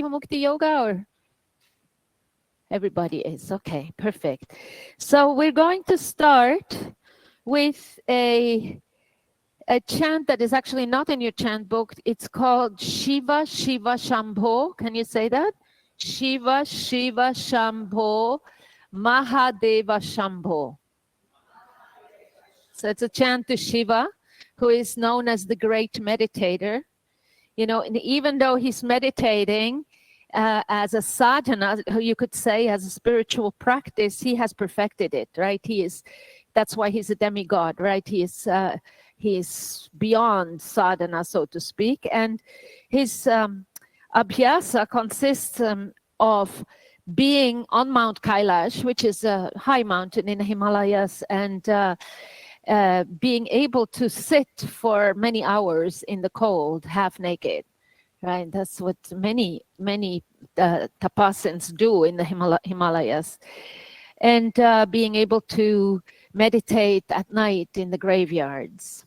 Mukti Yoga, or everybody is? Okay, perfect. So we're going to start with a chant that is actually not in your chant book. It's called Shiva Shiva Shambho. Can you say that? Shiva Shiva Shambho Mahadeva Shambho. So it's a chant to Shiva, who is known as the great meditator. You know, and even though he's meditating as a sadhana, you could say as a spiritual practice, he has perfected it, right? That's why he's a demigod, right? He is beyond sadhana, so to speak. And his abhyasa consists of being on Mount Kailash, which is a high mountain in the Himalayas, and being able to sit for many hours in the cold, half naked, right? That's what many tapasins do in the Himalayas. And being able to meditate at night in the graveyards.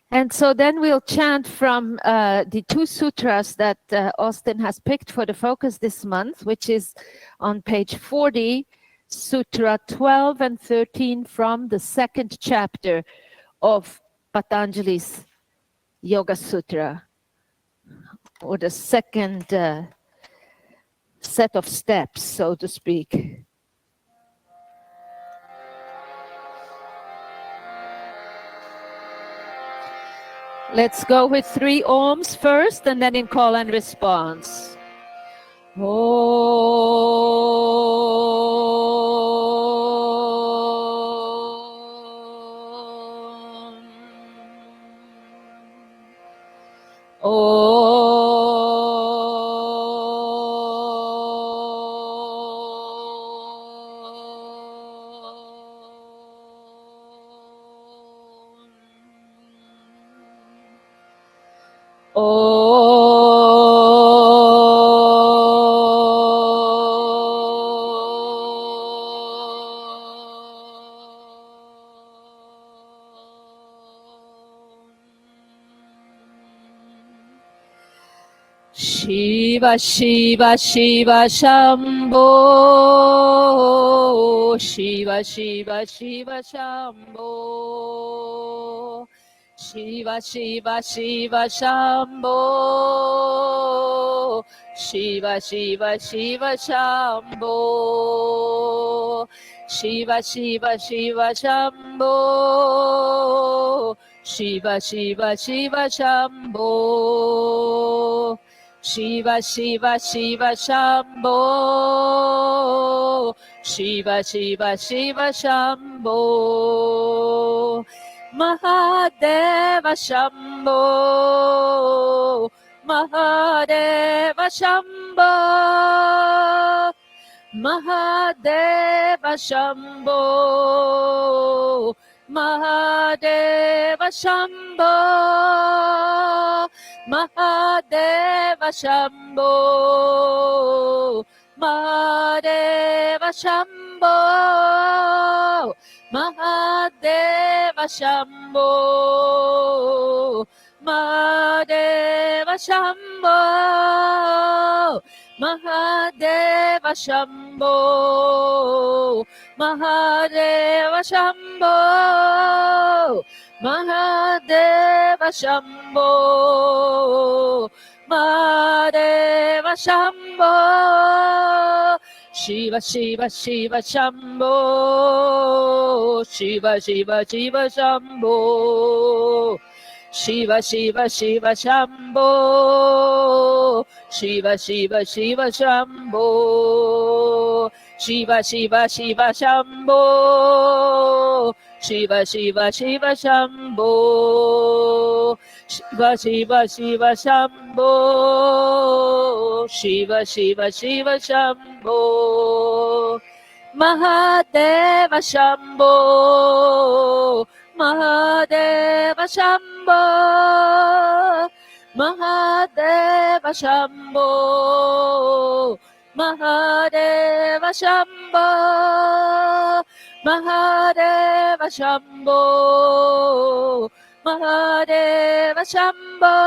And so then we'll chant from the two sutras that Austin has picked for the focus this month, which is on page 40, Sutra 12 and 13 from the second chapter of Patanjali's Yoga Sutra, or the second set of steps, so to speak. Let's go with 3 Oms first, and then in call and response. Shiva Shiva Shiva Shambho, Shiva Shiva Shiva Shambho, Shiva Shiva Shiva Shambho, Shiva Shiva Shiva Shambho, Shiva Shiva Shiva Shambho, Shiva Shiva Shiva Shambho, Shiva Shiva Shiva Shambho, Shiva Shiva Shiva Shambho, Mahadeva Shambho, Mahadeva Shambho, Mahadeva Shambho, Mahadeva Shambho, Mahadeva Shambho, Mahadeva Shambho, Mahadeva Shambho, Mahadeva Shambho, Mahadeva Shambho, Mahadeva Shambho, Mahadeva Shambho, Mahadeva Shambho, Shiva Shiva Shiva Shambho, Shiva Shiva Shiva Shambho, Shiva Shiva Shiva Shambho, Shiva Shiva Shiva Shambho, Shiva Shiva Shiva Shambho, Shiva Shiva Shiva Shambho, Shiva Shiva Shiva Shambho, Shiva Shiva Shiva Shambho, Mahadeva Shambho, Mahadeva Shambho, Mahadeva Shambho, Mahadeva Shambho, Mahadeva Shambho, Mahadeva Shambho,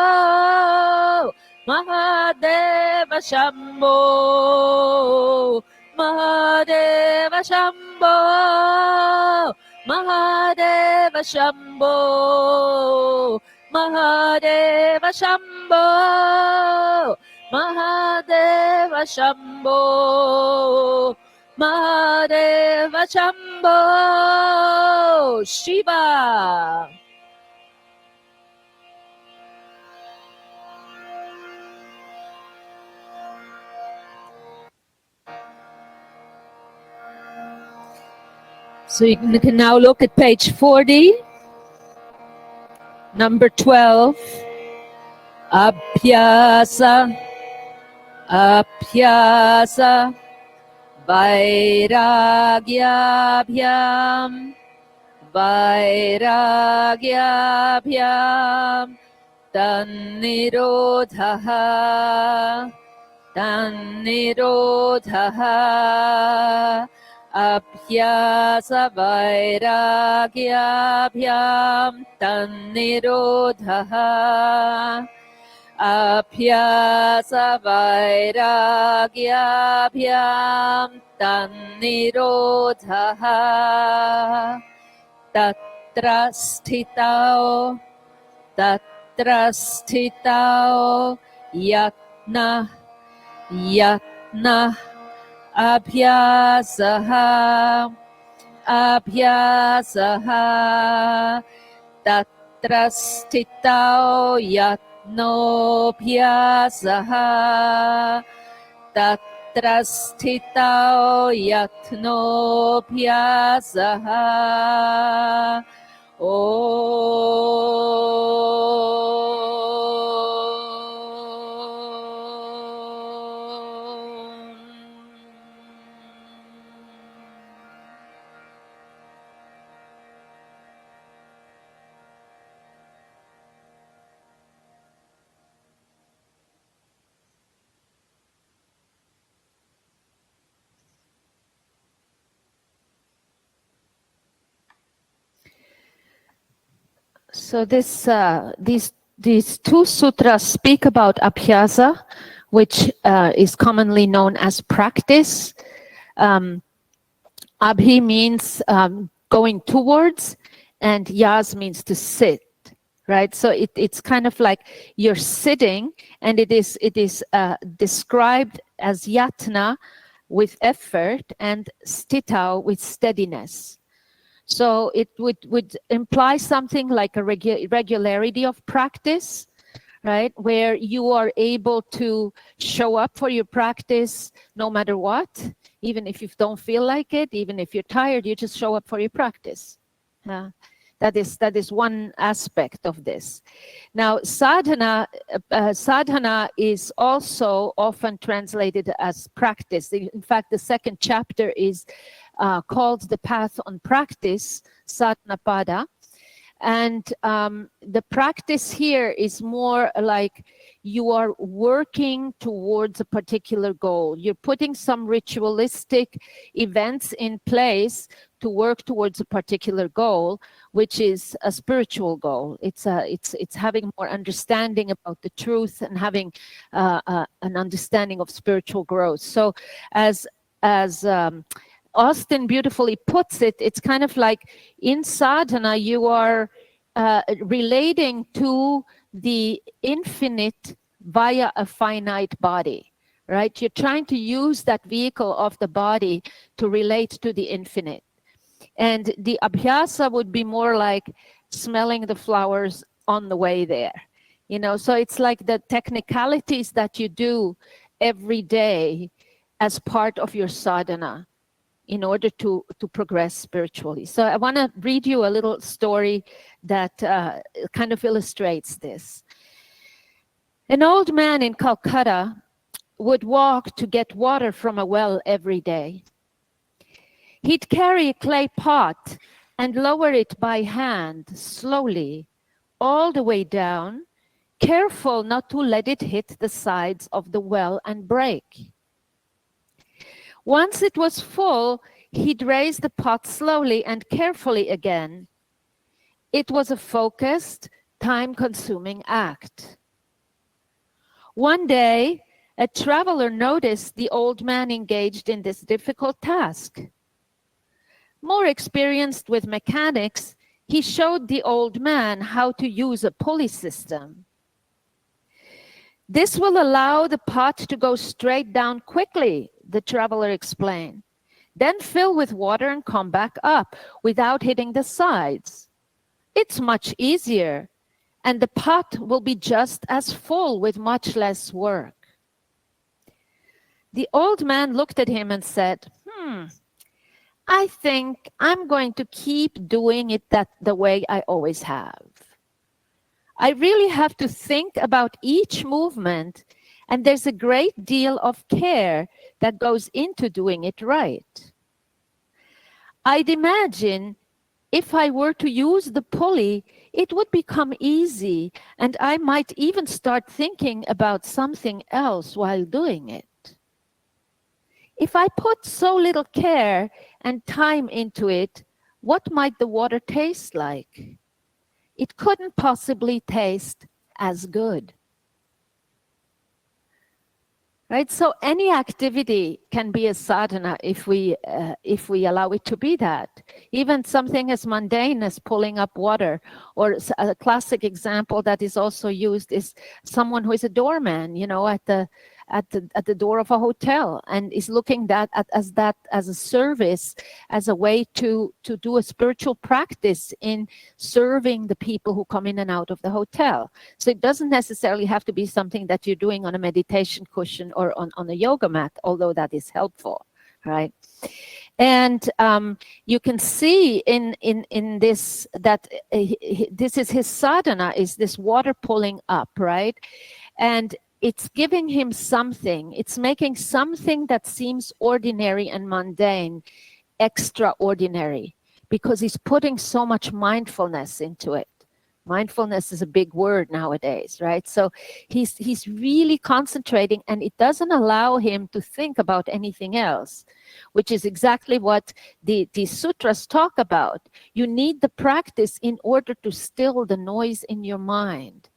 Mahadeva Shambho, Mahadeva Shambho, Mahadeva Shambho, Mahadeva Shambho, Mahadeva Shambho, Mahadeva Shambho, Shiva. So you can now look at page 40, number 12. Abhyasa, Abhyasa, Vairagyabhyam, Vairagyabhyam, Tannirodhaha, Tannirodhaha, Abhyasa Vairagyabhyam, Tannirodhaha, Abhyasa Vairagyabhyam, Tannirodhaha, Tatra sthitao, Tatra sthitao, Yatna, Yatna, Abhyasaha, Abhyasaha, Tatra sthitao, Yatnobhyasaha, Tatra sthitao, Yatnobhyasaha. So these two sutras speak about abhyasa, which is commonly known as practice. Abhi means going towards, and yas means to sit, right? So it's kind of like you're sitting, and it is described as yatna with effort and stitao with steadiness. So it would imply something like a regularity of practice, right? Where you are able to show up for your practice no matter what, even if you don't feel like it, even if you're tired, you just show up for your practice. That is one aspect of this. Now, sadhana is also often translated as practice. In fact, the second chapter is called The Path on Practice, Sadhanapada. And the practice here is more like you are working towards a particular goal. You're putting some ritualistic events in place to work towards a particular goal, which is a spiritual goal. It's having more understanding about the truth and having an understanding of spiritual growth. So as Austin beautifully puts it, it's kind of like in sadhana, you are relating to the infinite via a finite body, right? You're trying to use that vehicle of the body to relate to the infinite. And the abhyasa would be more like smelling the flowers on the way there. So it's like the technicalities that you do every day as part of your sadhana in order to progress spiritually. So I want to read you a little story that kind of illustrates this. An old man in Calcutta would walk to get water from a well every day. He'd carry a clay pot and lower it by hand slowly all the way down, careful not to let it hit the sides of the well and break. Once it was full, he'd raise the pot slowly and carefully again. It was a focused, time-consuming act. One day, a traveler noticed the old man engaged in this difficult task. More experienced with mechanics, he showed the old man how to use a pulley system. This will allow the pot to go straight down quickly, the traveler explained. Then fill with water and come back up without hitting the sides. It's much easier, and the pot will be just as full with much less work. The old man looked at him and said, I think I'm going to keep doing it the way I always have. I really have to think about each movement, and there's a great deal of care that goes into doing it right. I'd imagine if I were to use the pulley, it would become easy, and I might even start thinking about something else while doing it. If I put so little care and time into it, what might the water taste like? It couldn't possibly taste as good. Right? So any activity can be a sadhana if we allow it to be that. Even something as mundane as pulling up water, or a classic example that is also used is someone who is a doorman, at the door of a hotel, and is looking that as a service, as a way to do a spiritual practice in serving the people who come in and out of the hotel. So it doesn't necessarily have to be something that you're doing on a meditation cushion or on a yoga mat, although that is helpful, right? And you can see in this that this is his sadhana, is this water pulling up, right? And it's giving him something. It's making something that seems ordinary and mundane extraordinary, because he's putting so much mindfulness into it. Mindfulness is a big word nowadays, right? So he's really concentrating, and it doesn't allow him to think about anything else, which is exactly what the sutras talk about. You need the practice in order to still the noise in your mind.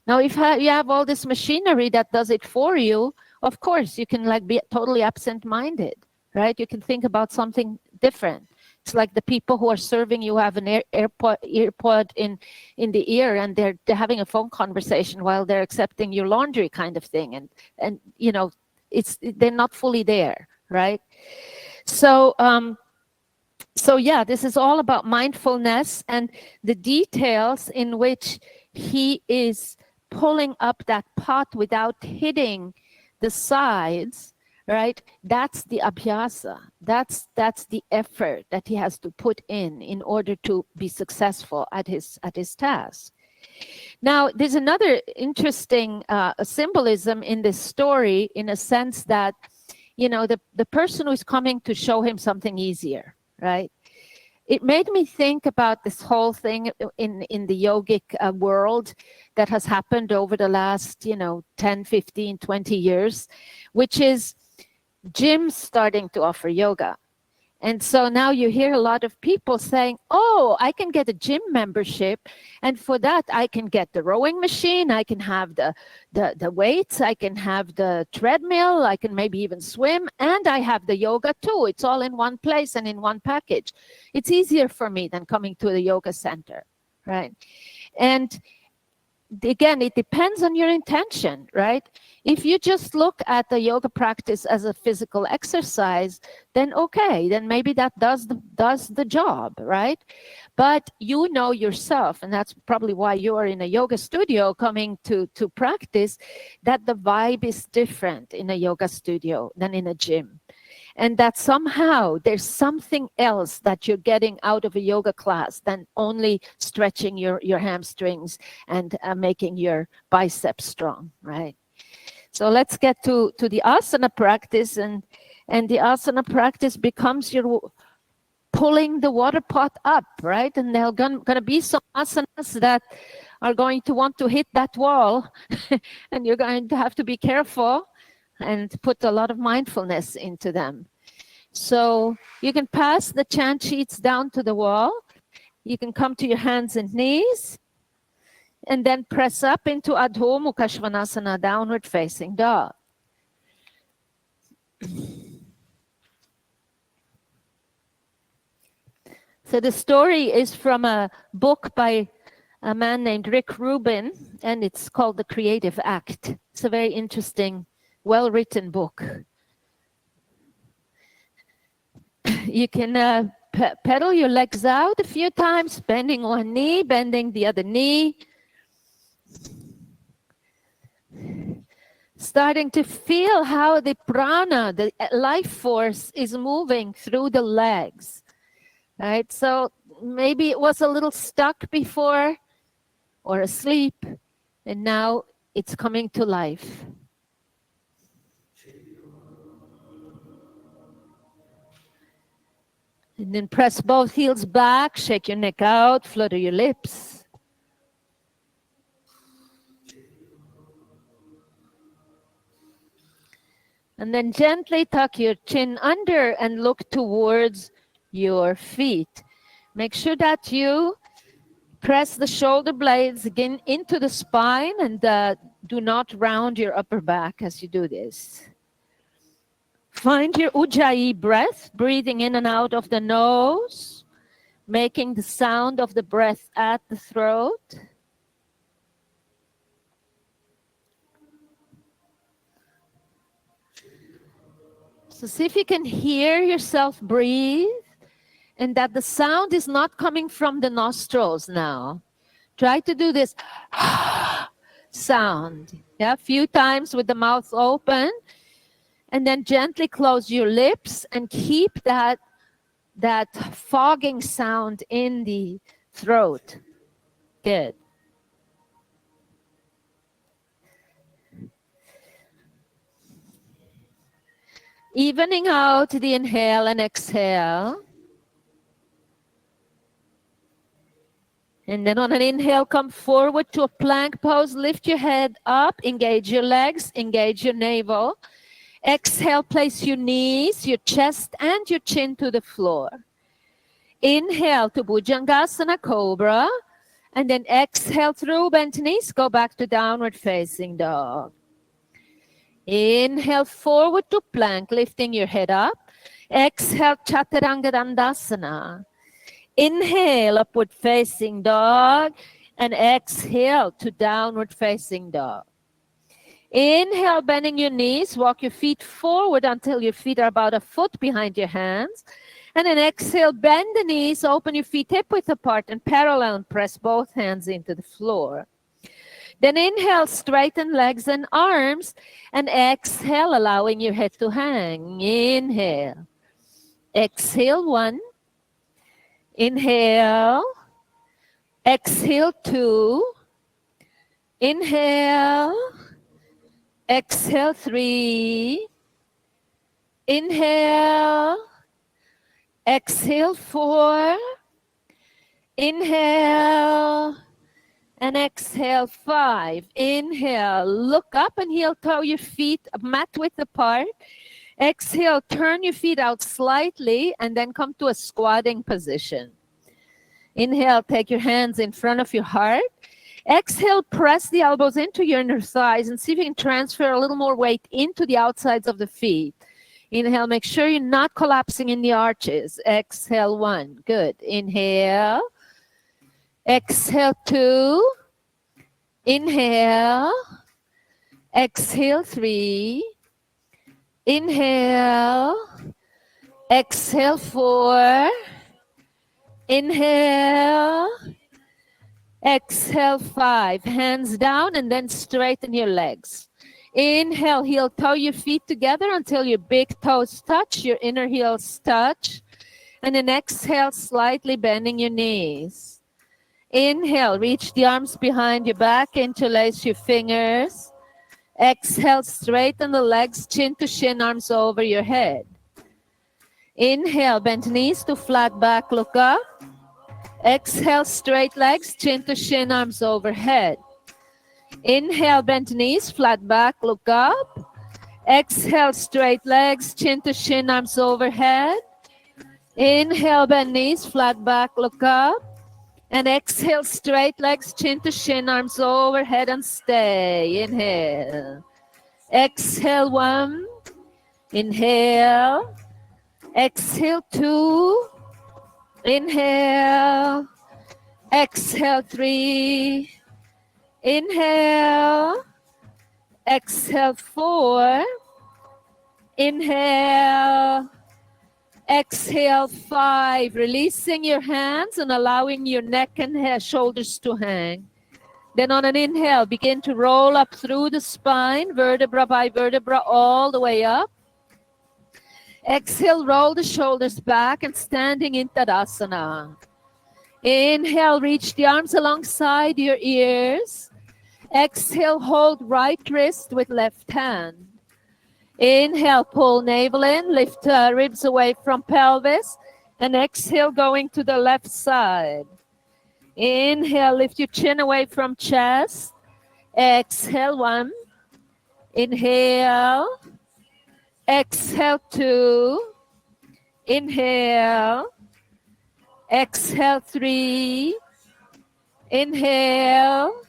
Now, if you have all this machinery that does it for you, of course, you can be totally absent-minded, right? You can think about something different. It's like the people who are serving you have an earpod in the ear, and they're having a phone conversation while they're accepting your laundry, kind of thing. And they're not fully there, right? So yeah, this is all about mindfulness and the details in which he is pulling up that pot without hitting the sides, right? That's the abhyasa. That's the effort that he has to put in order to be successful at his task. Now, there's another interesting symbolism in this story, in a sense that, the person who's coming to show him something easier, right? It made me think about this whole thing in the yogic world that has happened over the last, 10, 15, 20 years, which is gyms starting to offer yoga. And so now you hear a lot of people saying, oh, I can get a gym membership, and for that I can get the rowing machine, I can have the weights, I can have the treadmill, I can maybe even swim, and I have the yoga too. It's all in one place and in one package. It's easier for me than coming to the yoga center, right? And again, it depends on your intention, right? If you just look at the yoga practice as a physical exercise, then okay, then maybe that does the job, right? But you know yourself, and that's probably why you're in a yoga studio coming to practice, that the vibe is different in a yoga studio than in a gym. And that somehow there's something else that you're getting out of a yoga class than only stretching your hamstrings and making your biceps strong, right? So let's get to the asana practice, and the asana practice becomes your pulling the water pot up, right? And there are going to be some asanas that are going to want to hit that wall, and you're going to have to be careful and put a lot of mindfulness into them. So you can pass the chant sheets down to the wall. You can come to your hands and knees. And then press up into Adho Mukha Svanasana, downward facing dog. So the story is from a book by a man named Rick Rubin, and it's called The Creative Act. It's a very interesting, well-written book. You can pedal your legs out a few times, bending one knee, bending the other knee. Starting to feel how the prana, the life force, is moving through the legs. Right? So maybe it was a little stuck before or asleep, and now it's coming to life. And then press both heels back, shake your neck out, flutter your lips. And then gently tuck your chin under and look towards your feet. Make sure that you press the shoulder blades again into the spine, and do not round your upper back as you do this. Find your Ujjayi breath, breathing in and out of the nose, making the sound of the breath at the throat. So see if you can hear yourself breathe, and that the sound is not coming from the nostrils now. Try to do this sound, a few times with the mouth open, and then gently close your lips and keep that fogging sound in the throat. Good. Evening out the inhale and exhale. And then on an inhale, come forward to a plank pose. Lift your head up, engage your legs, engage your navel. Exhale, place your knees, your chest, and your chin to the floor. Inhale to Bhujangasana, Cobra. And then exhale through bent knees, go back to downward facing dog. Inhale forward to plank, lifting your head up. Exhale, Chaturanga Dandasana. Inhale, upward facing dog. And exhale to downward facing dog. Inhale, bending your knees. Walk your feet forward until your feet are about a foot behind your hands. And then exhale, bend the knees, open your feet hip-width apart and parallel, and press both hands into the floor. Then inhale, straighten legs and arms, and exhale, allowing your head to hang. Inhale. Exhale, 1. Inhale. Exhale, 2. Inhale. Exhale, 3. Inhale. Exhale, 4. Inhale. And exhale, 5. Inhale, look up and heel toe your feet mat width apart. Exhale, turn your feet out slightly and then come to a squatting position. Inhale, take your hands in front of your heart. Exhale, press the elbows into your inner thighs and see if you can transfer a little more weight into the outsides of the feet. Inhale, make sure you're not collapsing in the arches. Exhale, 1. Good. Inhale. Exhale, 2. Inhale. Exhale, 3. Inhale. Exhale, 4. Inhale. Exhale, 5. Hands down and then straighten your legs. Inhale, heel toe your feet together until your big toes touch, your inner heels touch. And then exhale, slightly bending your knees. Inhale, reach the arms behind your back, interlace your fingers. Exhale, straighten the legs, chin to shin, arms over your head. Inhale, bend knees to flat back, look up. Exhale, straight legs, chin to shin, arms overhead. Inhale, bend knees, flat back, look up. Exhale, straight legs, chin to shin, arms overhead. Inhale, bend knees, flat back, look up. And exhale, straight legs, chin to shin, arms overhead and stay. Inhale. Exhale, 1. Inhale. Exhale, 2. Inhale. Exhale, 3. Inhale. Exhale, 4. Inhale. Exhale, 5. Releasing your hands and allowing your neck and shoulders to hang. Then on an inhale, begin to roll up through the spine, vertebra by vertebra, all the way up. Exhale, roll the shoulders back and standing in Tadasana. Inhale, reach the arms alongside your ears. Exhale, hold right wrist with left hand. Inhale, pull navel in, lift ribs away from pelvis, and exhale, going to the left side. Inhale, lift your chin away from chest. Exhale, 1. Inhale. Exhale, 2. Inhale. Exhale, 3. Inhale.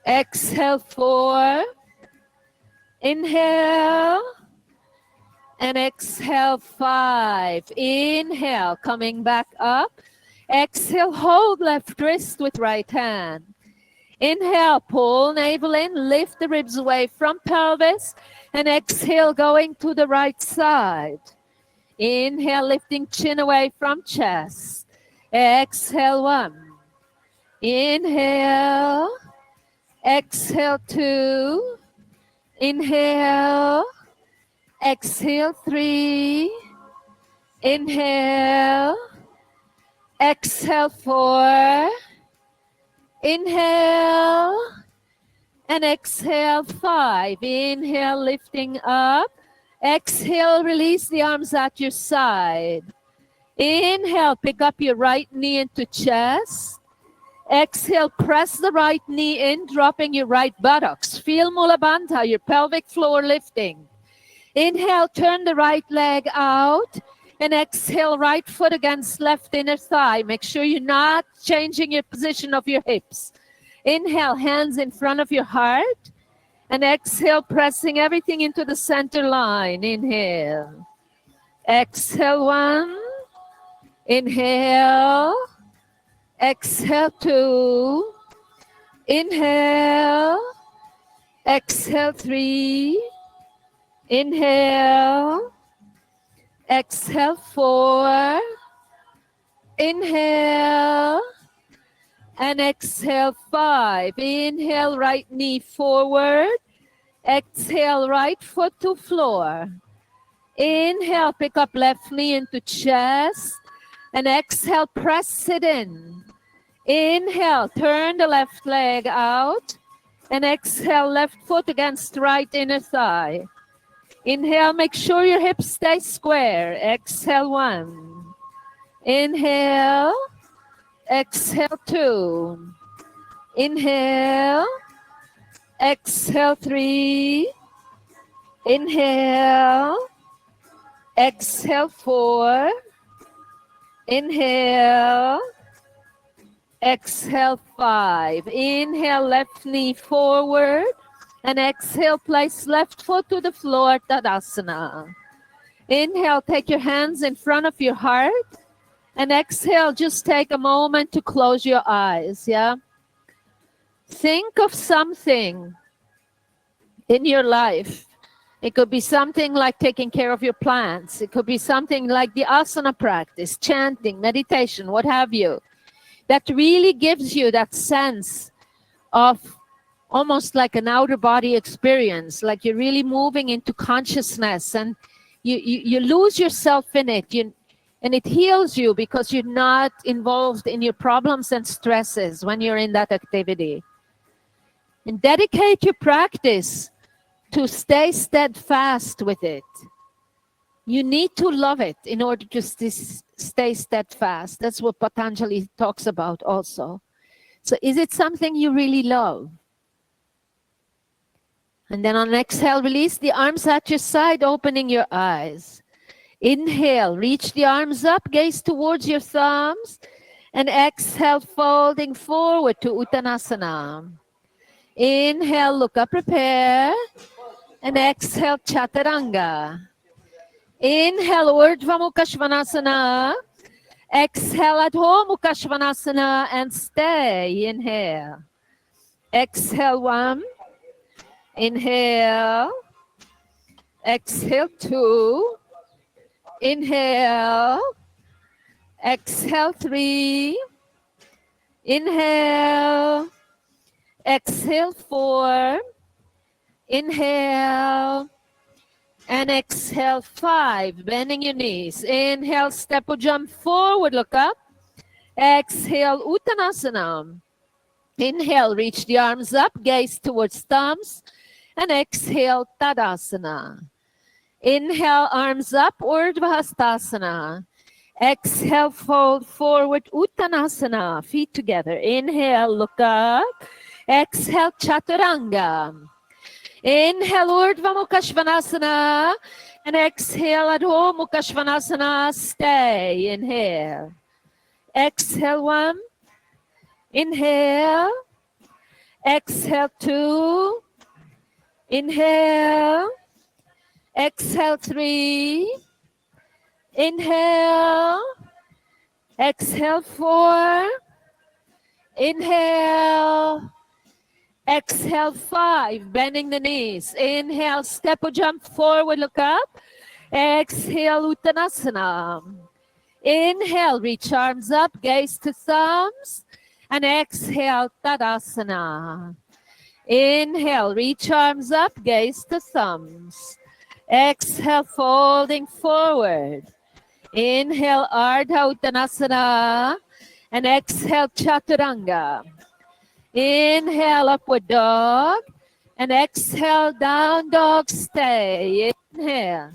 Exhale, 4. Inhale. And exhale, 5. Inhale, coming back up. Exhale, hold left wrist with right hand. Inhale, pull navel in, lift the ribs away from pelvis, and exhale, going to the right side. Inhale, lifting chin away from chest. Exhale, 1. Inhale. Exhale, 2. Inhale. Exhale, 3. Inhale. Exhale, 4. Inhale. And exhale, 5. Inhale, lifting up. Exhale, release the arms at your side. Inhale, pick up your right knee into chest. Exhale, press the right knee in, dropping your right buttocks. Feel Mula Bandha, your pelvic floor lifting. Inhale, turn the right leg out. And exhale, right foot against left inner thigh. Make sure you're not changing your position of your hips. Inhale, hands in front of your heart. And exhale, pressing everything into the center line. Inhale. Exhale, 1. Inhale. Exhale, 2. Inhale. Exhale, 3. Inhale. Exhale, 4. Inhale. And exhale, 5. Inhale, right knee forward. Exhale, right foot to floor. Inhale, pick up left knee into chest. And exhale, press it in. Inhale, turn the left leg out. And exhale, left foot against right inner thigh. Inhale, make sure your hips stay square. Exhale, 1. Inhale. Exhale, 2. Inhale. Exhale, 3. Inhale. Exhale, 4. Inhale. Exhale, 5. Inhale, left knee forward. And exhale, place left foot to the floor, Tadasana. Inhale, take your hands in front of your heart. And exhale, just take a moment to close your eyes, yeah? Think of something in your life. It could be something like taking care of your plants. It could be something like the asana practice, chanting, meditation, what have you. That really gives you that sense of almost like an outer body experience, like you're really moving into consciousness and you lose yourself in it. And it heals you because you're not involved in your problems and stresses when you're in that activity. And dedicate your practice to stay steadfast with it. You need to love it in order to stay steadfast. That's what Patanjali talks about also. So is it something you really love? And then on exhale, release the arms at your side, opening your eyes. Inhale, reach the arms up, gaze towards your thumbs. And exhale, folding forward to Uttanasana. Inhale, look up, prepare. And exhale, Chaturanga. Inhale, Urdhva Mukha Svanasana. Exhale, Adho Mukha Svanasana and stay. Inhale. Exhale, 1. Inhale. Exhale, 2. Inhale. Exhale, 3. Inhale. Exhale, 4. Inhale. And exhale, 5. Bending your knees. Inhale, step or jump forward, look up. Exhale, Uttanasana. Inhale, reach the arms up, gaze towards thumbs. And exhale, Tadasana. Inhale, arms up, Urdhva Hastasana. Exhale, fold forward, Uttanasana. Feet together. Inhale, look up. Exhale, Chaturanga. Inhale, Urdhva Mukha Svanasana. And exhale, Adho Mukha Svanasana. Stay. Inhale. Exhale, 1. Inhale. Exhale, 2. Inhale. Exhale, 3. Inhale. Exhale, 4. Inhale. Exhale, 5. Bending the knees. Inhale, step or jump forward, look up. Exhale, Uttanasana. Inhale, reach arms up, gaze to thumbs. And exhale, Tadasana. Inhale, reach arms up, gaze to thumbs. Exhale, folding forward. Inhale, Ardha Uttanasana. And exhale, Chaturanga. Inhale, upward dog. And exhale, down dog, stay. Inhale.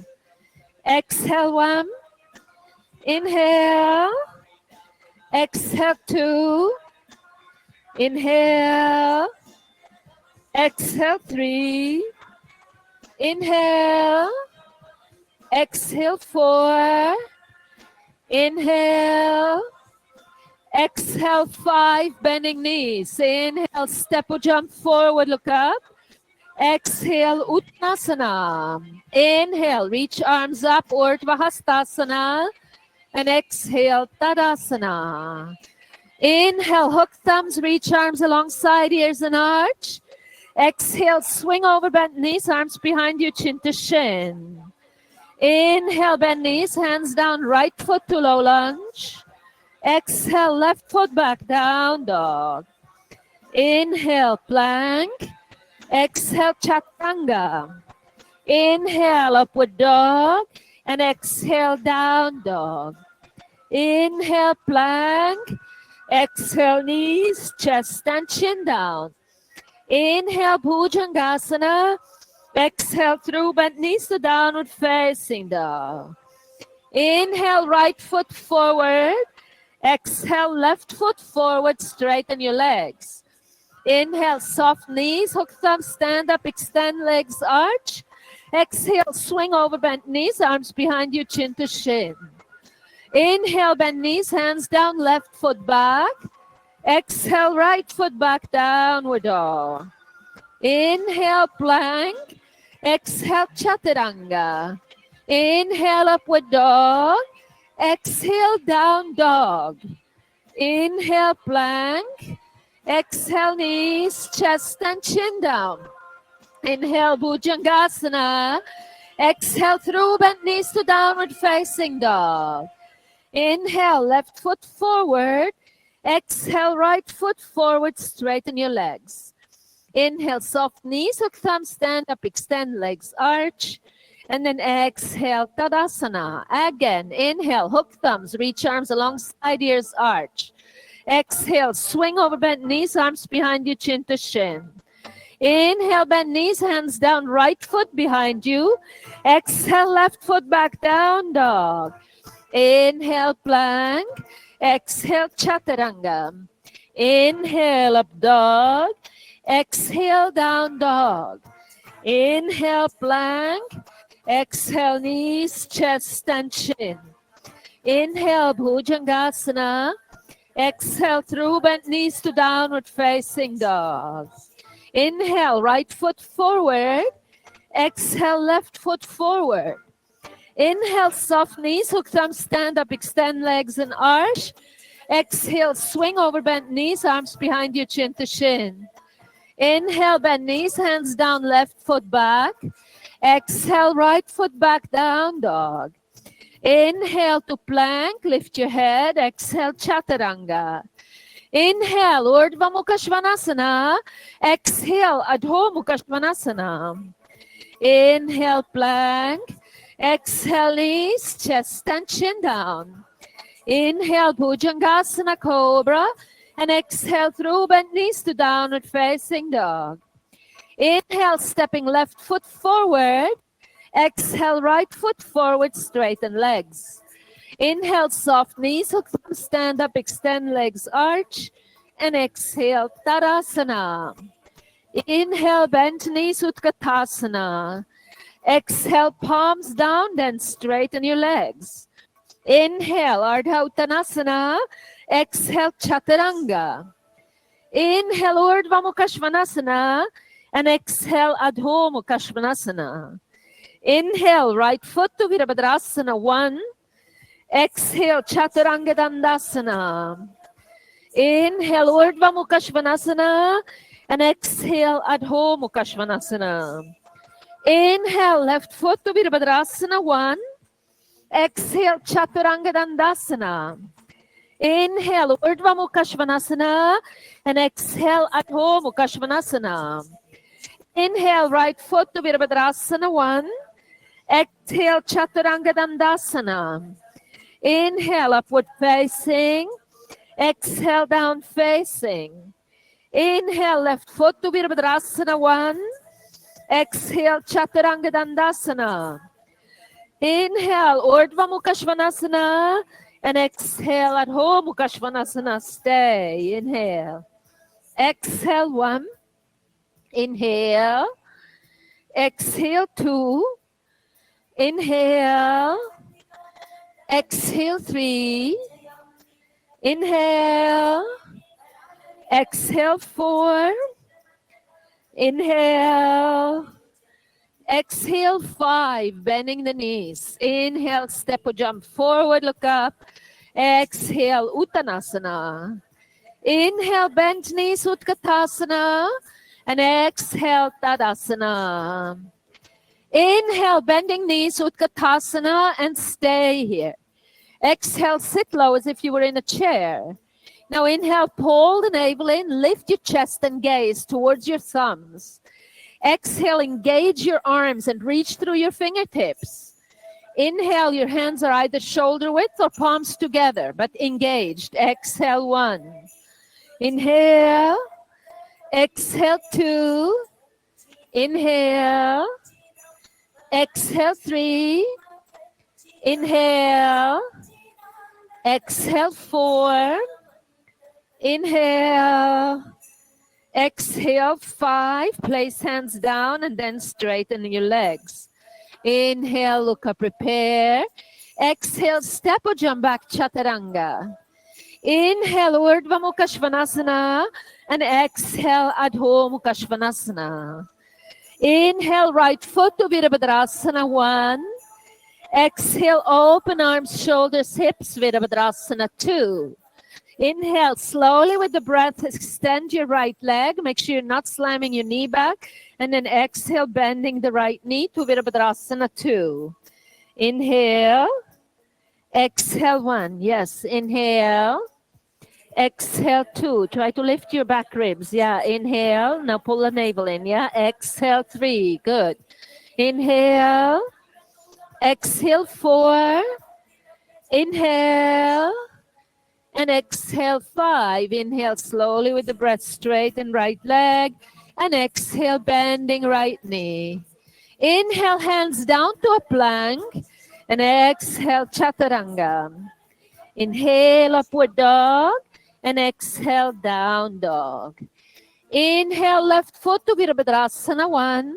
Exhale, 1. Inhale. Exhale, 2. Inhale. Exhale, 3. Inhale. Exhale, 4. Inhale. Exhale, 5. Bending knees. Inhale, step or jump forward, look up. Exhale, Uttanasana. Inhale, reach arms up, Urdhva Hastasana. And exhale, Tadasana. Inhale, hook thumbs, reach arms alongside ears and arch. Exhale, swing over, bent knees, arms behind you, chin to shin. Inhale, bend knees, hands down, right foot to low lunge. Exhale, left foot back, down dog. Inhale, plank. Exhale, chaturanga. Inhale, upward dog. And exhale, down dog. Inhale, plank. Exhale, knees, chest and chin down. Inhale, Bhujangasana. Exhale, through bent knees to downward facing dog. Inhale, right foot forward. Exhale, left foot forward, straighten your legs. Inhale, soft knees, hook thumbs, stand up, extend legs, arch. Exhale, swing over, bent knees, arms behind you, chin to shin. Inhale, bend knees, hands down, left foot back. Exhale, right foot back, downward dog. Inhale, plank. Exhale, chaturanga. Inhale, upward dog. Exhale, down dog. Inhale, plank. Exhale, knees, chest and chin down. Inhale, Bhujangasana. Exhale, through bent knees to downward facing dog. Inhale, left foot forward. Exhale, right foot forward, straighten your legs. Inhale, soft knees, hook thumbs, stand up, extend legs, arch. And then exhale, Tadasana. Again, inhale, hook thumbs, reach arms alongside ears, arch. Exhale, swing over bent knees, arms behind you, chin to shin. Inhale, bend knees, hands down, right foot behind you. Exhale, left foot back, down dog. Inhale, plank. Exhale, chaturanga. Inhale, up dog. Exhale, down dog. Inhale, plank. Exhale, knees, chest and chin. Inhale, Bhujangasana. Exhale through bent knees to downward facing dog. Inhale, right foot forward. Exhale, left foot forward. Inhale, soft knees, hook thumbs, stand up, extend legs and arch. Exhale, swing over bent knees, arms behind you, chin to shin. Inhale, bend knees, hands down, left foot back. Exhale, right foot back down, dog. Inhale to plank, lift your head. Exhale, chaturanga. Inhale, Urdhva Mukha Svanasana. Exhale, Adho Mukha Svanasana. Inhale, plank. Exhale, knees, chest and chin down. Inhale, Bhujangasana, Cobra. And exhale through bent knees to downward facing dog. Inhale, stepping left foot forward. Exhale, right foot forward, straighten legs. Inhale, soft knees, hook thumbs, stand up, extend legs, arch. And exhale, Tadasana. Inhale, bend knees, Utkatasana. Exhale, palms down, then straighten your legs. Inhale, Ardha Uttanasana. Exhale, Chaturanga. Inhale, Urdhva Mukha Svanasana. And exhale, Adho Mukha Svanasana. Inhale, right foot to Virabhadrasana. 1. Exhale, Chaturanga Dandasana. Inhale, Urdhva Mukha Svanasana. And exhale, Adho Mukha Svanasana. Inhale, left foot to Virabhadrasana. 1. Exhale, Chaturanga Dandasana. Inhale, Urdhva Mukha Svanasana. And exhale, Adho Mukha Svanasana. Inhale, right foot to Virabhadrasana. 1. Exhale, Chaturanga Dandasana. Inhale, upward facing. Exhale, down facing. Inhale, left foot to Virabhadrasana. 1. Exhale, Chaturanga Dandasana. Inhale, Urdhva Mukha Svanasana. And exhale, Adho Mukha Svanasana. Stay. Inhale. Exhale, 1. Inhale. Exhale, 2. Inhale. Exhale, 3. Inhale. Exhale, 4. Inhale. Exhale, 5, bending the knees. Inhale, step or jump forward, look up. Exhale, Uttanasana. Inhale, bend knees, Utkatasana. And exhale, Tadasana. Inhale, bending knees, Utkatasana, and stay here. Exhale, sit low as if you were in a chair. Now inhale, pull the navel in, lift your chest and gaze towards your thumbs. Exhale, engage your arms and reach through your fingertips. Inhale, your hands are either shoulder width or palms together, but engaged. Exhale, 1. Inhale. Exhale, 2. Inhale. Exhale, 3. Inhale. Exhale, 4. Inhale. Exhale, 5. Place hands down and then straighten your legs. Inhale, look up, prepare. Exhale, step or jump back, Chaturanga. Inhale, Urdhva Mukha Svanasana. And exhale, Adho Mukha Svanasana. Inhale, right foot to Virabhadrasana. 1. Exhale, open arms, shoulders, hips, Virabhadrasana. 2. Inhale, slowly with the breath, extend your right leg. Make sure you're not slamming your knee back. And then exhale, bending the right knee to Virabhadrasana 2. Inhale. Exhale, 1. Yes, inhale. Exhale, 2. Try to lift your back ribs. Yeah, inhale. Now pull the navel in. Yeah, exhale, 3. Good. Inhale. Exhale, 4. Inhale. And exhale, 5. Inhale slowly with the breath, straighten right leg. And exhale, bending right knee. Inhale, hands down to a plank. And exhale, Chaturanga. Inhale, upward dog. And exhale, down dog. Inhale, left foot to Virabhadrasana. 1.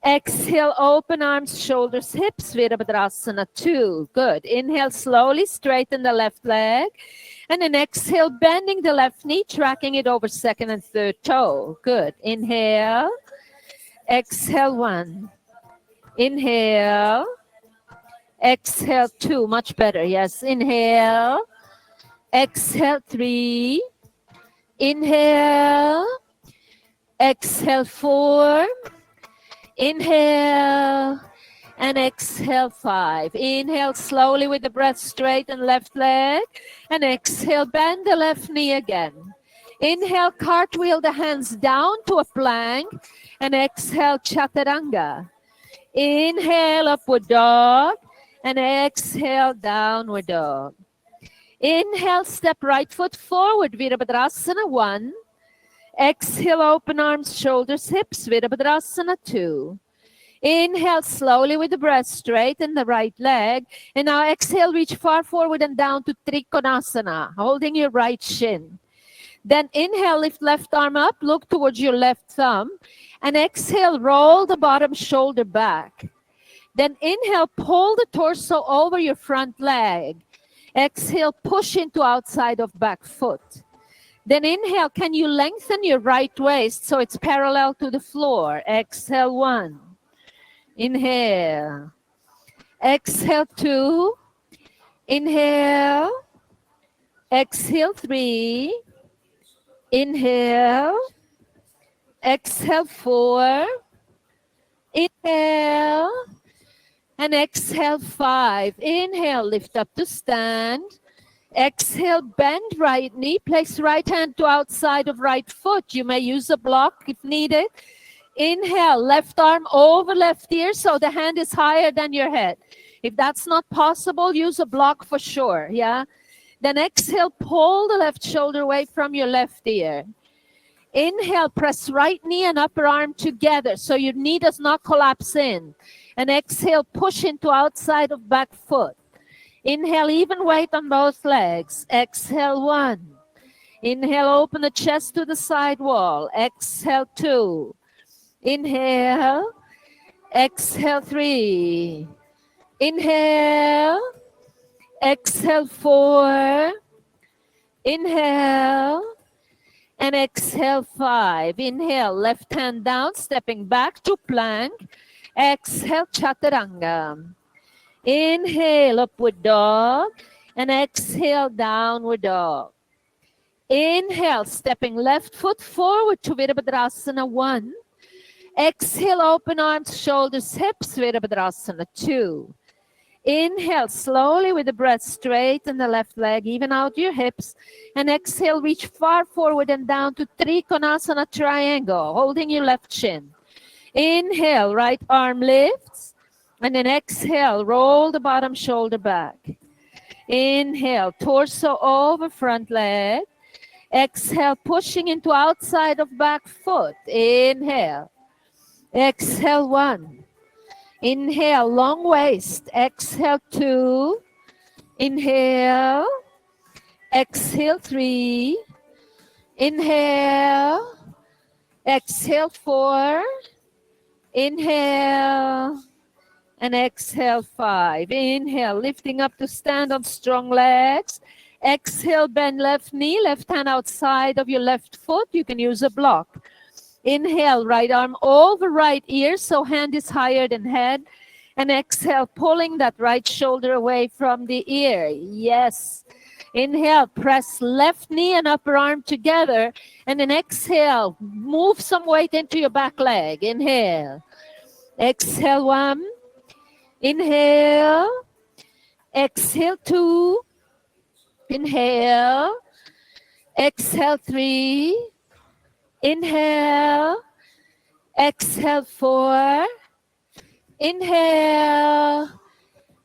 Exhale, open arms, shoulders, hips, Virabhadrasana 2. Good. Inhale, slowly straighten the left leg. And then exhale, bending the left knee, tracking it over second and third toe. Good. Inhale. Exhale, 1. Inhale. Exhale, 2. Much better. Yes. Inhale. Exhale, 3. Inhale. Exhale, 4. Inhale and exhale, 5. Inhale slowly with the breath, straighten left leg. And exhale, bend the left knee again. Inhale, cartwheel the hands down to a plank. And exhale, chaturanga. Inhale, upward dog. And exhale, downward dog. Inhale, step right foot forward, Virabhadrasana 1. Exhale, open arms, shoulders, hips, Virabhadrasana 2. Inhale slowly with the breath, straighten the right leg. And now exhale, reach far forward and down to Trikonasana, holding your right shin. Then inhale, lift left arm up, look towards your left thumb. And exhale, roll the bottom shoulder back. Then inhale, pull the torso over your front leg. Exhale, push into outside of back foot. Then inhale, can you lengthen your right waist so it's parallel to the floor? Exhale, 1. Inhale. Exhale, 2. Inhale. Exhale, 3. Inhale. Exhale, 4. Inhale. And exhale, 5. Inhale, lift up to stand. Exhale, bend right knee. Place right hand to outside of right foot. You may use a block if needed. Inhale, left arm over left ear so the hand is higher than your head. If that's not possible, use a block for sure, yeah? Then exhale, pull the left shoulder away from your left ear. Inhale, press right knee and upper arm together so your knee does not collapse in. And exhale, push into outside of back foot. Inhale, even weight on both legs. Exhale, 1. Inhale, open the chest to the side wall. Exhale, 2. Inhale. Exhale, 3. Inhale. Exhale, 4. Inhale. And exhale, 5. Inhale, left hand down, stepping back to plank. Exhale, chaturanga. Inhale, upward dog. And exhale, downward dog. Inhale, stepping left foot forward to Virabhadrasana 1. Exhale, open arms, shoulders, hips, Virabhadrasana 2. Inhale, slowly with the breath, straighten the left leg, even out your hips. And exhale, reach far forward and down to Trikonasana triangle, holding your left shin. Inhale, right arm lifts. And then exhale, roll the bottom shoulder back. Inhale, torso over front leg. Exhale, pushing into outside of back foot. Inhale. Exhale, 1. Inhale, long waist. Exhale, 2. Inhale. Exhale, 3. Inhale. Exhale, 4. Inhale. And exhale, 5. Inhale, lifting up to stand on strong legs. Exhale, bend left knee, left hand outside of your left foot. You can use a block. Inhale, right arm over right ear, so hand is higher than head. And exhale, pulling that right shoulder away from the ear. Yes. Inhale, press left knee and upper arm together. And then exhale, move some weight into your back leg. Inhale. Exhale, 1. Inhale. Exhale, 2. Inhale. Exhale, 3. Inhale. Exhale, 4. Inhale.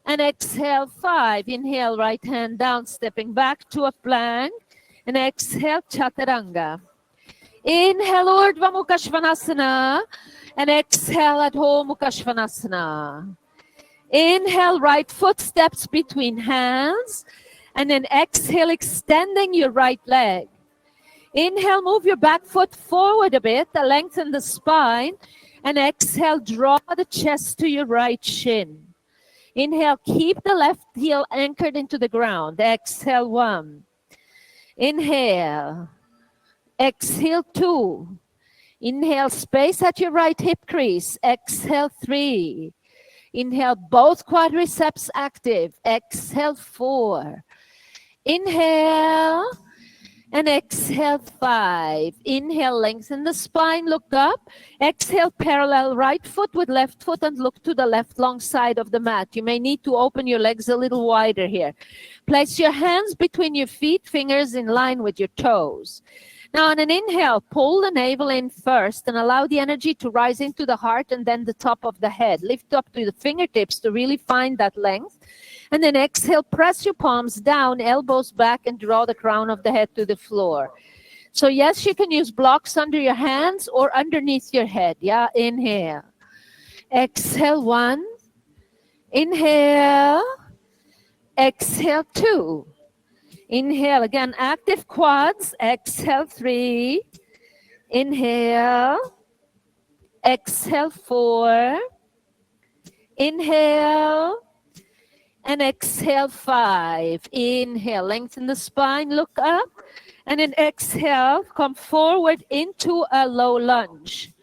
And exhale, 5. Inhale, right hand down, stepping back to a plank. And exhale, chaturanga. Inhale, Urdhva Mukha Svanasana. And exhale, Adho Mukha Svanasana. Inhale, right foot steps between hands. And then exhale, extending your right leg. Inhale, move your back foot forward a bit, lengthen the spine. And exhale, draw the chest to your right shin. Inhale, keep the left heel anchored into the ground. Exhale, 1. Inhale. Exhale, 2. Inhale, space at your right hip crease. Exhale, 3. Inhale, both quadriceps active. Exhale, 4. Inhale. And exhale, 5. Inhale, lengthen the spine, look up. Exhale, parallel right foot with left foot and look to the left long side of the mat. You may need to open your legs a little wider here. Place your hands between your feet, fingers in line with your toes. Now on an inhale, pull the navel in first and allow the energy to rise into the heart and then the top of the head. Lift up to the fingertips to really find that length. And then exhale, press your palms down, elbows back, and draw the crown of the head to the floor. So yes, you can use blocks under your hands or underneath your head. Yeah, inhale. Exhale, 1. Inhale. Exhale, 2. Inhale, again, active quads. Exhale, 3. Inhale. Exhale, 4. Inhale. And exhale, 5. Inhale, lengthen the spine, look up. And then exhale, come forward into a low lunge.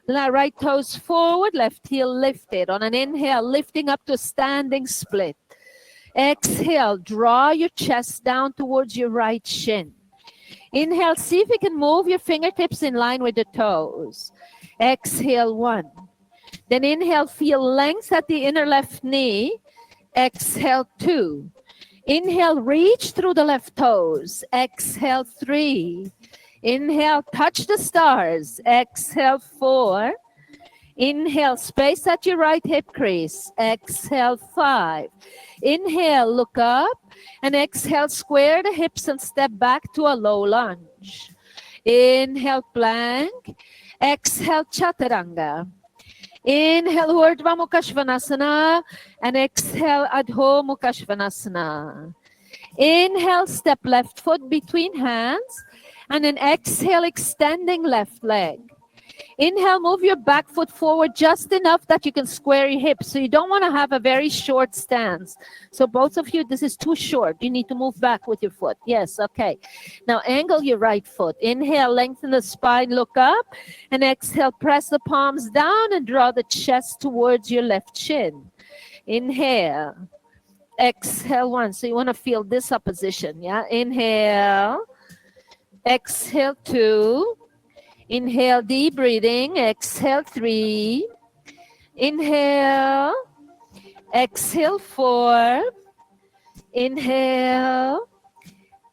Now, right toes forward, left heel lifted. On an inhale, lifting up to a standing split. Exhale, draw your chest down towards your right shin. Inhale, see if you can move your fingertips in line with the toes. Exhale, 1. Then inhale, feel length at the inner left knee. Exhale, 2. Inhale, reach through the left toes. Exhale, 3. Inhale, touch the stars. Exhale, 4. Inhale, space at your right hip crease. Exhale, 5. Inhale, look up. And exhale, square the hips and step back to a low lunge. Inhale, plank. Exhale, chaturanga. Inhale, Urdhva Mukha Svanasana, and exhale, Adho Mukha Svanasana. Inhale, step left foot between hands, and then exhale, extending left leg. Inhale, move your back foot forward just enough that you can square your hips. So you don't want to have a very short stance. So both of you, this is too short. You need to move back with your foot. Yes, okay. Now angle your right foot. Inhale, lengthen the spine, look up. And exhale, press the palms down and draw the chest towards your left shin. Inhale. Exhale, 1. So you want to feel this opposition, yeah? Inhale. Exhale, 2. Inhale, deep breathing. Exhale, 3. Inhale. Exhale, 4. Inhale.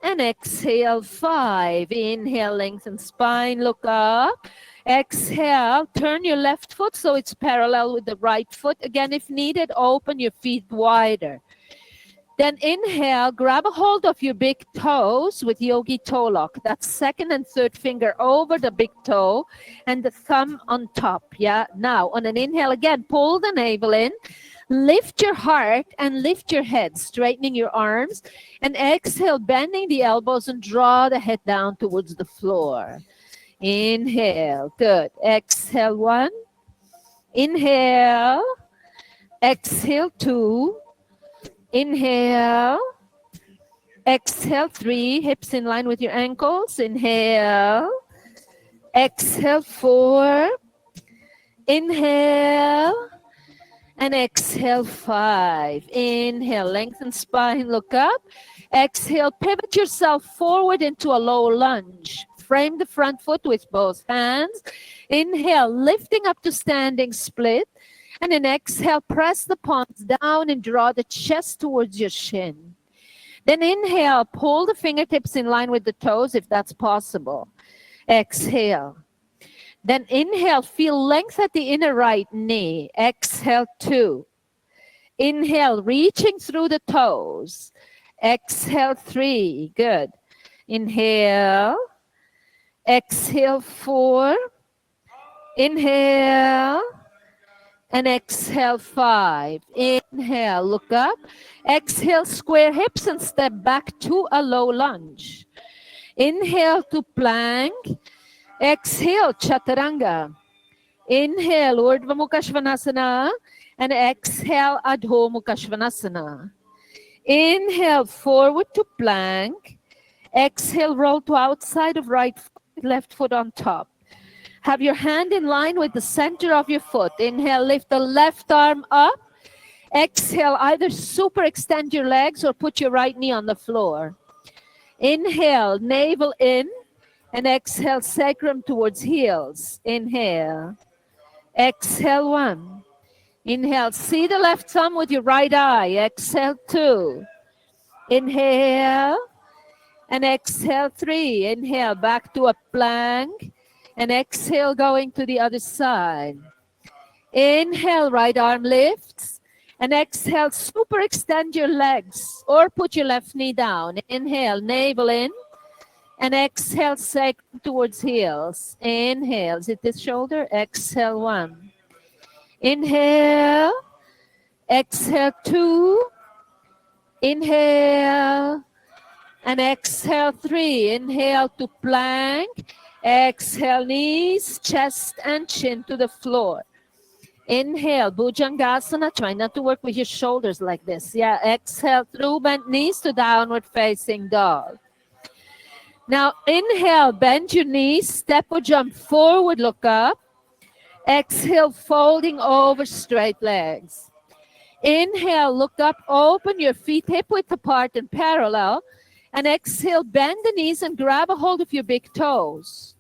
And exhale, 5. Inhale, lengthen spine, look up. Exhale, turn your left foot so it's parallel with the right foot. Again, if needed, open your feet wider. Then inhale, grab a hold of your big toes with yogi toe lock. That's second and third finger over the big toe and the thumb on top. Yeah. Now on an inhale again, pull the navel in, lift your heart and lift your head, straightening your arms. And exhale, bending the elbows and draw the head down towards the floor. Inhale. Good. Exhale, 1. Inhale. Exhale, 2. Inhale. Exhale, 3. Hips in line with your ankles. Inhale. Exhale, 4. Inhale. And exhale, 5. Inhale, lengthen spine, look up. Exhale, pivot yourself forward into a low lunge. Frame the front foot with both hands. Inhale, lifting up to standing split. And then exhale, press the palms down and draw the chest towards your shin. Then inhale, pull the fingertips in line with the toes if that's possible. Exhale. Then inhale, feel length at the inner right knee. Exhale, 2. Inhale, reaching through the toes. Exhale, 3. Good. Inhale. Exhale, 4. Inhale. And exhale, 5. Inhale, look up. Exhale, square hips and step back to a low lunge. Inhale to plank. Exhale, chaturanga. Inhale, Urdhva Mukha Svanasana. And exhale, Adho Mukha Svanasana. Inhale, forward to plank. Exhale, roll to outside of right foot, left foot on top. Have your hand in line with the center of your foot. Inhale, lift the left arm up. Exhale, either super extend your legs or put your right knee on the floor. Inhale, navel in, and exhale, sacrum towards heels. Inhale. Exhale, 1. Inhale, see the left thumb with your right eye. Exhale, 2. Inhale, and exhale, 3. Inhale, back to a plank, and exhale, going to the other side. Inhale, right arm lifts, and exhale, super extend your legs, or put your left knee down. Inhale, navel in, and exhale, sacrum towards heels. Inhale, is it this shoulder? Exhale, 1. Inhale, exhale, 2. Inhale, and exhale, 3. Inhale to plank. Exhale, knees, chest, and chin to the floor. Inhale, Bhujangasana. Try not to work with your shoulders like this. Yeah, exhale through bent knees to downward facing dog. Now, inhale, bend your knees, step or jump forward, look up. Exhale, folding over straight legs. Inhale, look up, open your feet hip width apart and parallel. And exhale, bend the knees and grab a hold of your big toes.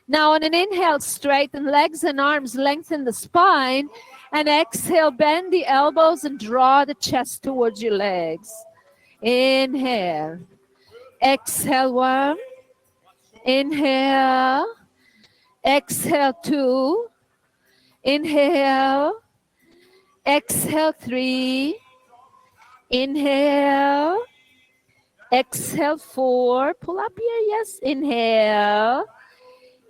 Now on an inhale, straighten legs and arms, lengthen the spine. And exhale, bend the elbows and draw the chest towards your legs. Inhale. Exhale, 1. Inhale. Exhale, 2. Inhale. Exhale, 3. Inhale. Exhale, 4. Pull up here, yes. Inhale.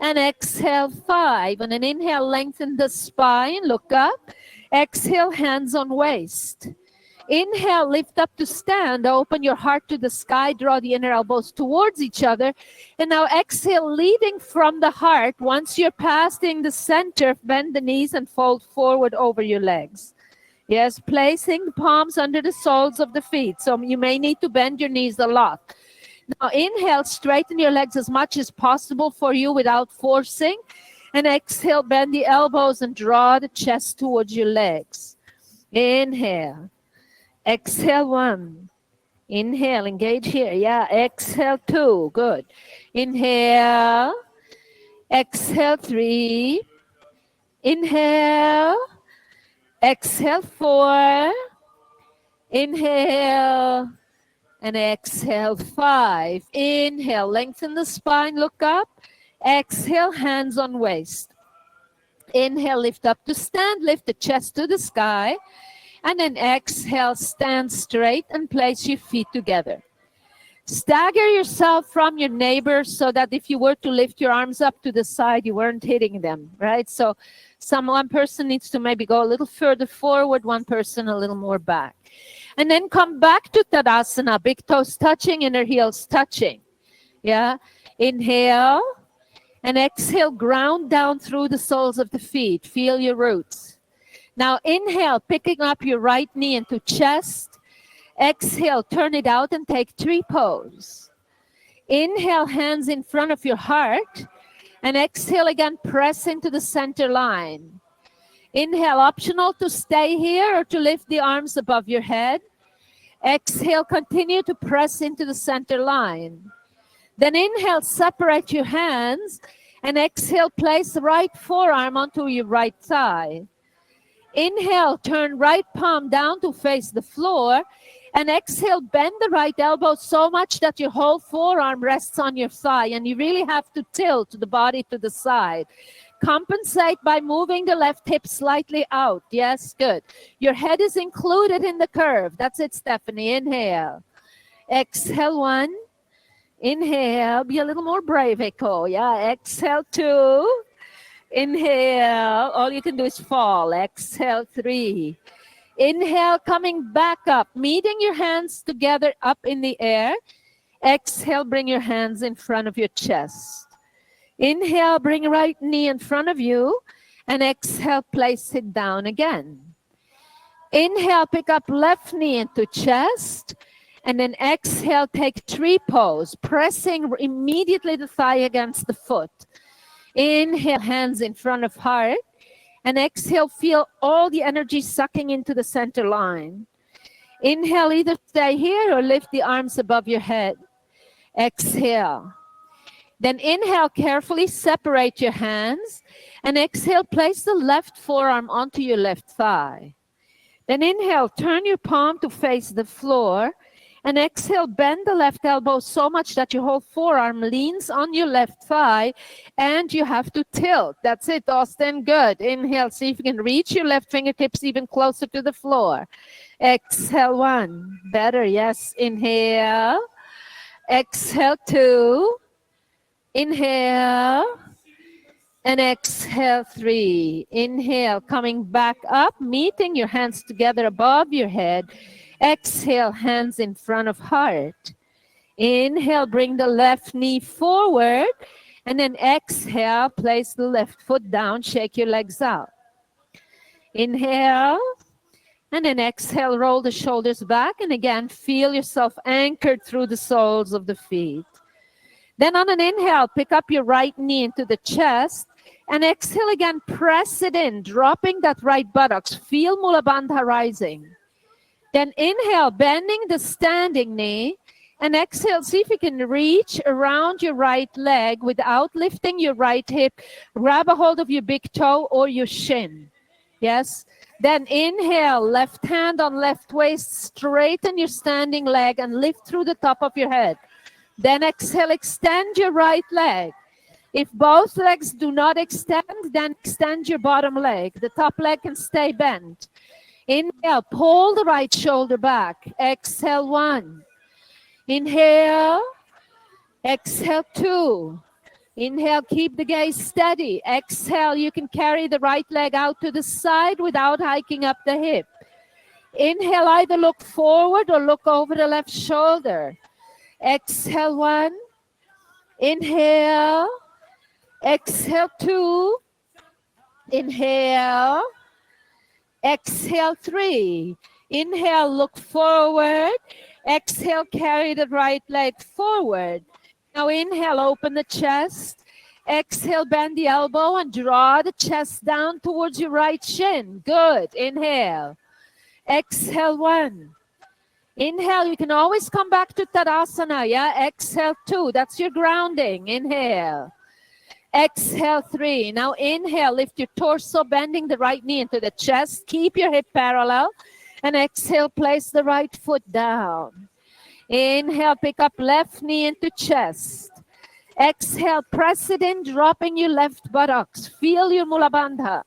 And exhale, 5. On an inhale, lengthen the spine, look up. Exhale, hands on waist. Inhale, lift up to stand. Open your heart to the sky. Draw the inner elbows towards each other. And now exhale, leading from the heart. Once you're passing the center, bend the knees and fold forward over your legs. Yes, placing the palms under the soles of the feet. So you may need to bend your knees a lot. Now inhale, straighten your legs as much as possible for you without forcing. And exhale, bend the elbows and draw the chest towards your legs. Inhale. Exhale, 1. Inhale, engage here. Yeah, exhale, 2. Good. Inhale. Exhale, 3. Inhale. Exhale, 4. Inhale. And exhale, 5. Inhale, lengthen the spine, look up. Exhale, hands on waist. Inhale, lift up to stand, lift the chest to the sky. And then exhale, stand straight and place your feet together. Stagger yourself from your neighbor so that if you were to lift your arms up to the side, you weren't hitting them, right? So one person needs to maybe go a little further forward, one person a little more back. And then come back to Tadasana, big toes touching, inner heels touching. Yeah, inhale and exhale, ground down through the soles of the feet. Feel your roots. Now inhale, picking up your right knee into chest. Exhale, turn it out and take tree pose. Inhale, hands in front of your heart. And exhale again, press into the center line. Inhale, optional to stay here or to lift the arms above your head. Exhale, continue to press into the center line. Then inhale, separate your hands. And exhale, place the right forearm onto your right thigh. Inhale, turn right palm down to face the floor. And exhale, bend the right elbow so much that your whole forearm rests on your thigh. And you really have to tilt the body to the side. Compensate by moving the left hip slightly out. Yes, good. Your head is included in the curve. That's it, Stephanie. Inhale. Exhale, 1. Inhale. Be a little more brave, Echo. Yeah, exhale, 2. Inhale. All you can do is fall. Exhale, 3. Inhale, coming back up, meeting your hands together up in the air. Exhale, bring your hands in front of your chest. Inhale, bring right knee in front of you. And exhale, place it down again. Inhale, pick up left knee into chest. And then exhale, take tree pose, pressing immediately the thigh against the foot. Inhale, hands in front of heart. And exhale, feel all the energy sucking into the center line. Inhale, either stay here or lift the arms above your head. Exhale. Then inhale, carefully separate your hands. And exhale, place the left forearm onto your left thigh. Then inhale, turn your palm to face the floor. And exhale, bend the left elbow so much that your whole forearm leans on your left thigh. And you have to tilt. That's it, Austin. Good. Inhale, see if you can reach your left fingertips even closer to the floor. Exhale, 1. Better, yes. Inhale. Exhale, 2. Inhale. And exhale, 3. Inhale, coming back up, meeting your hands together above your head. Exhale, hands in front of heart. Inhale, bring the left knee forward. And then exhale, place the left foot down, shake your legs out. Inhale. And then exhale, roll the shoulders back. And again, feel yourself anchored through the soles of the feet. Then on an inhale, pick up your right knee into the chest. And exhale again, press it in, dropping that right buttocks. Feel Mula Bandha rising. Then inhale, bending the standing knee. And exhale, see if you can reach around your right leg without lifting your right hip. Grab a hold of your big toe or your shin. Yes? Then inhale, left hand on left waist, straighten your standing leg and lift through the top of your head. Then exhale, extend your right leg. If both legs do not extend, then extend your bottom leg. The top leg can stay bent. Inhale, pull the right shoulder back. Exhale, 1. Inhale. Exhale, 2. Inhale, keep the gaze steady. Exhale, you can carry the right leg out to the side without hiking up the hip. Inhale, either look forward or look over the left shoulder. Exhale, 1. Inhale. Exhale, 2. Inhale. Exhale, 3. Inhale, look forward. Exhale, carry the right leg forward. Now inhale, open the chest. Exhale, bend the elbow and draw the chest down towards your right shin. Good. Inhale. Exhale, 1. Inhale, you can always come back to Tadasana. Yeah. Exhale, 2. That's your grounding. Inhale. Exhale, 3. Now inhale, lift your torso, bending the right knee into the chest. Keep your hip parallel. And exhale, place the right foot down. Inhale, pick up left knee into chest. Exhale, press it in, dropping your left buttocks. Feel your Mula Bandha.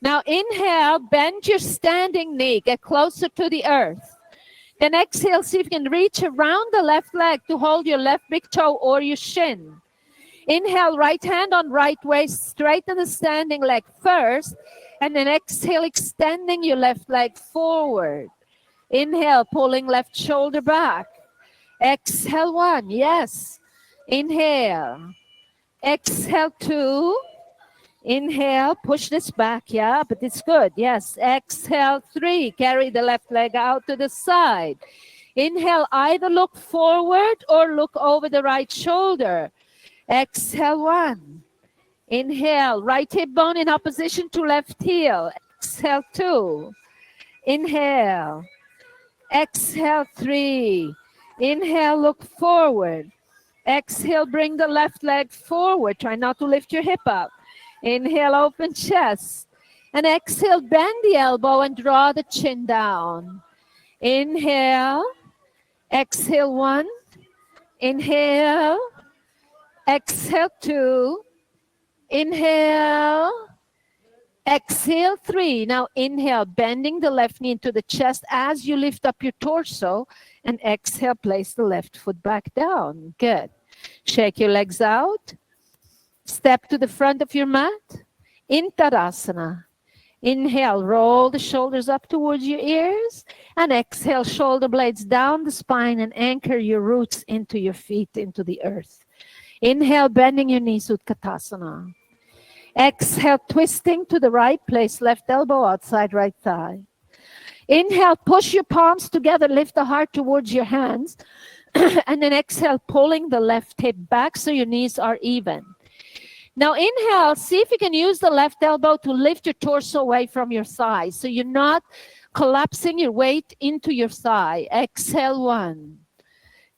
Now inhale, bend your standing knee, get closer to the earth. Then exhale, see if you can reach around the left leg to hold your left big toe or your shin. Inhale, right hand on right waist, straighten the standing leg first. And then exhale, extending your left leg forward. Inhale, pulling left shoulder back. Exhale, 1. Yes. Inhale. Exhale, 2. Inhale, push this back. Yeah, but it's good. Yes. Exhale, 3. Carry the left leg out to the side. Inhale, either look forward or look over the right shoulder. Exhale, 1. Inhale, right hip bone in opposition to left heel. Exhale, 2. Inhale. Exhale, 3. Inhale, look forward. Exhale, bring the left leg forward. Try not to lift your hip up. Inhale, open chest. And exhale, bend the elbow and draw the chin down. Inhale. Exhale, 1. Inhale. Exhale, 2. Inhale. Exhale, 3. Now inhale, bending the left knee into the chest as you lift up your torso. And exhale, place the left foot back down. Good. Shake your legs out. Step to the front of your mat. In Tadasana. Inhale, roll the shoulders up towards your ears. And exhale, shoulder blades down the spine and anchor your roots into your feet, into the earth. Inhale, bending your knees, Utkatasana. Exhale, twisting to the right, place left elbow outside right thigh. Inhale, push your palms together, lift the heart towards your hands. And then exhale, pulling the left hip back so your knees are even. Now inhale, see if you can use the left elbow to lift your torso away from your thigh so you're not collapsing your weight into your thigh. Exhale, 1.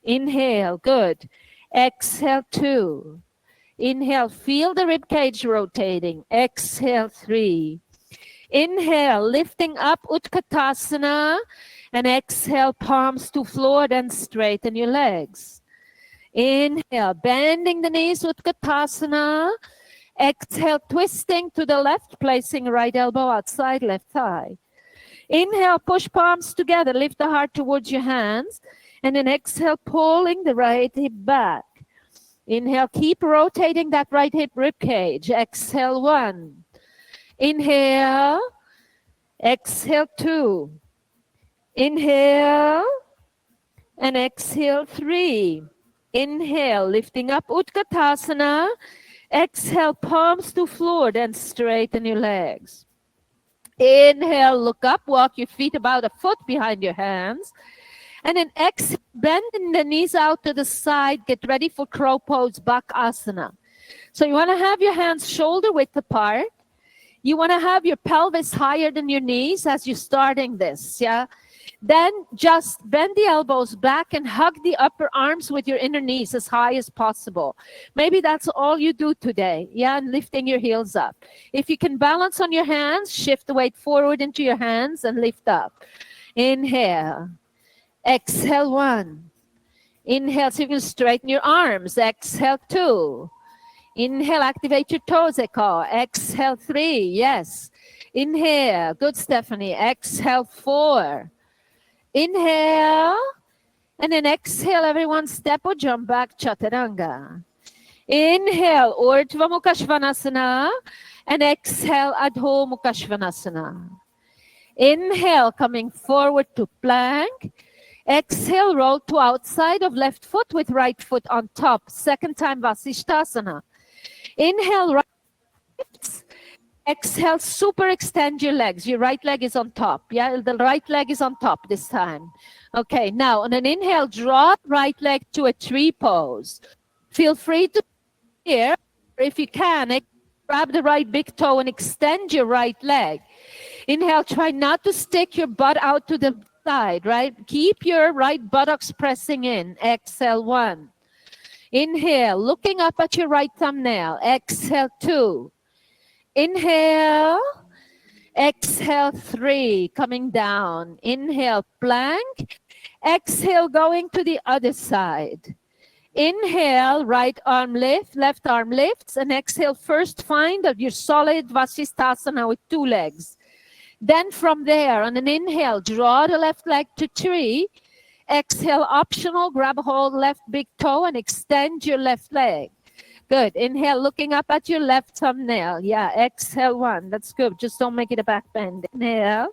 Inhale, good. Exhale, 2. Inhale, feel the rib cage rotating. Exhale, 3. Inhale, lifting up, Utkatasana. And exhale, palms to floor, then straighten your legs. Inhale, bending the knees, Utkatasana. Exhale, twisting to the left, placing right elbow outside left thigh. Inhale, push palms together, lift the heart towards your hands. And then exhale, pulling the right hip back. Inhale, keep rotating that right hip rib cage. Exhale, 1. Inhale. Exhale, 2. Inhale. And exhale, 3. Inhale, lifting up, Utkatasana. Exhale, palms to floor, then straighten your legs. Inhale, look up, walk your feet about a foot behind your hands. And then exhale, bending the knees out to the side. Get ready for crow pose, Bakasana. So you want to have your hands shoulder width apart. You want to have your pelvis higher than your knees as you're starting this, yeah? Then just bend the elbows back and hug the upper arms with your inner knees as high as possible. Maybe that's all you do today, yeah, and lifting your heels up. If you can balance on your hands, shift the weight forward into your hands and lift up. Inhale. Exhale, 1. Inhale, so you can straighten your arms. Exhale, 2. Inhale, activate your toes, Eko. Exhale, 3. Yes. Inhale. Good, Stephanie. Exhale, 4. Inhale. And then exhale, everyone. Step or jump back, Chaturanga. Inhale, Urdhva Mukha Svanasana. And exhale, Adho Mukha Svanasana. Inhale, coming forward to plank. Exhale, roll to outside of left foot with right foot on top. Second time, Vasishtasana. Inhale, right hips. Exhale, super extend your legs. Your right leg is on top. Yeah, the right leg is on top this time. Okay, now on an inhale, draw right leg to a tree pose. Feel free to here, if you can, grab the right big toe and extend your right leg. Inhale, try not to stick your butt out to the side, right? Keep your right buttocks pressing in. Exhale, 1. Inhale, looking up at your right thumbnail. Exhale, 2. Inhale. Exhale, 3. Coming down. Inhale, plank. Exhale, going to the other side. Inhale, right arm lift, left arm lifts. And exhale, first find your solid Vasisthasana with 2 legs. Then from there, on an inhale, draw the left leg to tree. Exhale, optional, grab a hold left big toe and extend your left leg. Good. Inhale, looking up at your left thumbnail. Yeah, exhale, 1. That's good. Just don't make it a back bend. Inhale.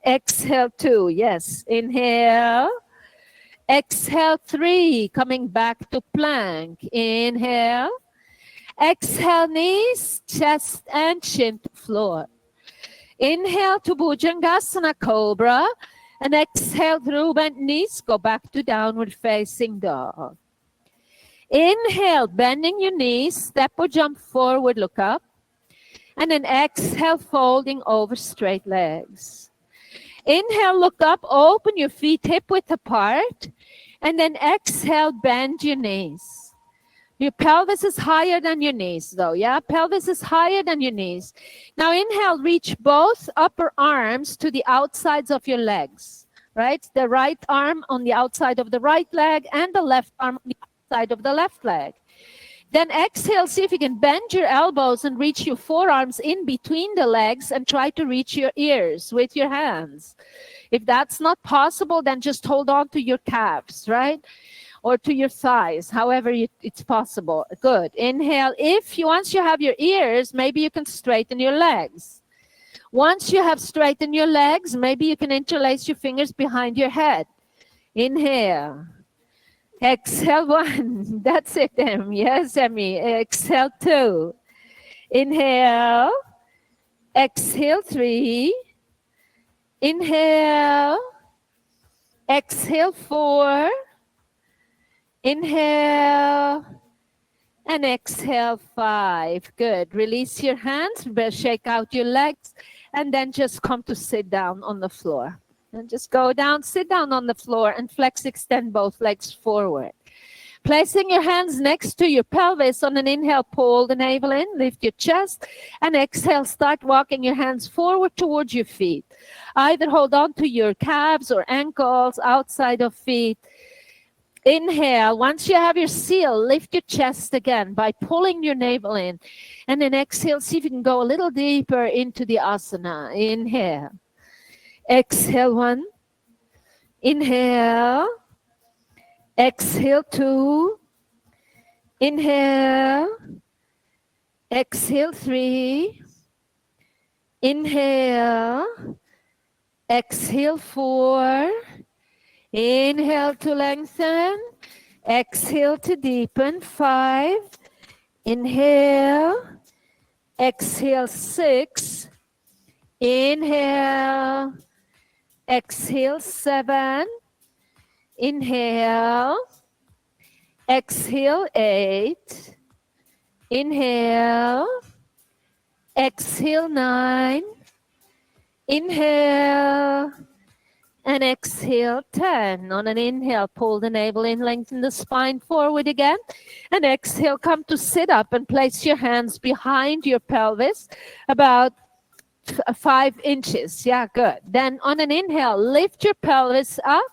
Exhale, 2. Yes. Inhale. Exhale, 3. Coming back to plank. Inhale. Exhale, knees, chest, and chin to floor. Inhale to Bhujangasana Cobra. And exhale through bent knees. Go back to downward facing dog. Inhale, bending your knees. Step or jump forward, look up. And then exhale, folding over straight legs. Inhale, look up. Open your feet hip width apart. And then exhale, bend your knees. Your pelvis is higher than your knees, though, yeah? Pelvis is higher than your knees. Now, inhale, reach both upper arms to the outsides of your legs, right? The right arm on the outside of the right leg and the left arm on the outside of the left leg. Then exhale, see if you can bend your elbows and reach your forearms in between the legs and try to reach your ears with your hands. If that's not possible, then just hold on to your calves, right? Or to your thighs, however it's possible. Good. Inhale. Once you have your ears, maybe you can straighten your legs. Once you have straightened your legs, maybe you can interlace your fingers behind your head. Inhale. Exhale, 1. That's it, Em. Yes, Emmy. Exhale, 2. Inhale. Exhale, 3. Inhale. Exhale, 4. Inhale. And exhale, 5. Good. Release your hands, shake out your legs, and then just come to sit down on the floor. And just go down, sit down on the floor, and flex, extend both legs forward. Placing your hands next to your pelvis. On an inhale, pull the navel in, lift your chest, and exhale, start walking your hands forward towards your feet. Either hold on to your calves or ankles, outside of feet. Inhale. Once you have your seal, lift your chest again by pulling your navel in. And then exhale, see if you can go a little deeper into the asana. Inhale. Exhale, 1. Inhale. Exhale, 2. Inhale. Exhale, 3. Inhale. Exhale, 4. Inhale to lengthen. Exhale to deepen. 5. Inhale. Exhale, 6. Inhale. Exhale, 7. Inhale. Exhale, 8. Inhale. Exhale, 9. Inhale. And exhale, 10. On an inhale, pull the navel in, lengthen the spine forward again. And exhale, come to sit up and place your hands behind your pelvis, about 5 inches. Yeah, good. Then on an inhale, lift your pelvis up.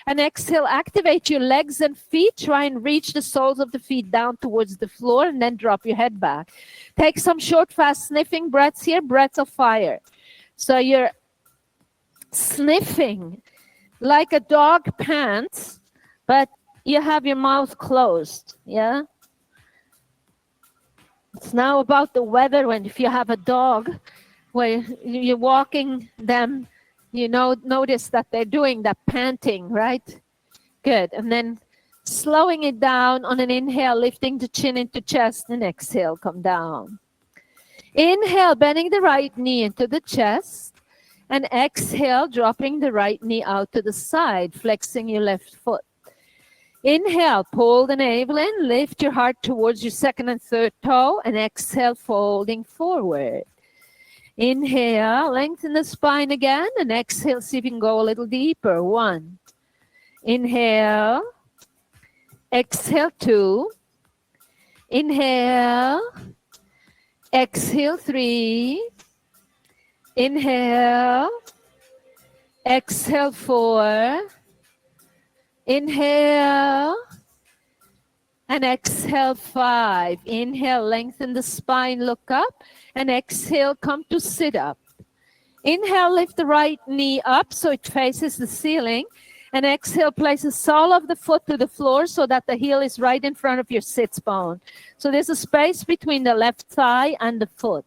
And exhale, activate your legs and feet. Try and reach the soles of the feet down towards the floor, and then drop your head back. Take some short, fast sniffing breaths here, breaths of fire. So you're sniffing like a dog pants, but you have your mouth closed. Yeah. It's now about the weather, when if you have a dog where you're walking them, you know, notice that they're doing that panting, right? Good. And then slowing it down on an inhale, lifting the chin into chest, and exhale, come down. Inhale, bending the right knee into the chest. And exhale, dropping the right knee out to the side, flexing your left foot. Inhale, pull the navel in, lift your heart towards your second and third toe, and exhale, folding forward. Inhale, lengthen the spine again, and exhale, see if you can go a little deeper. 1. Inhale. Exhale, 2. Inhale. Exhale, 3. Inhale. Exhale, 4. Inhale. And exhale, 5. Inhale, lengthen the spine, look up. And exhale, come to sit up. Inhale, lift the right knee up so it faces the ceiling. And exhale, place the sole of the foot to the floor so that the heel is right in front of your sits bone. So there's a space between the left thigh and the foot.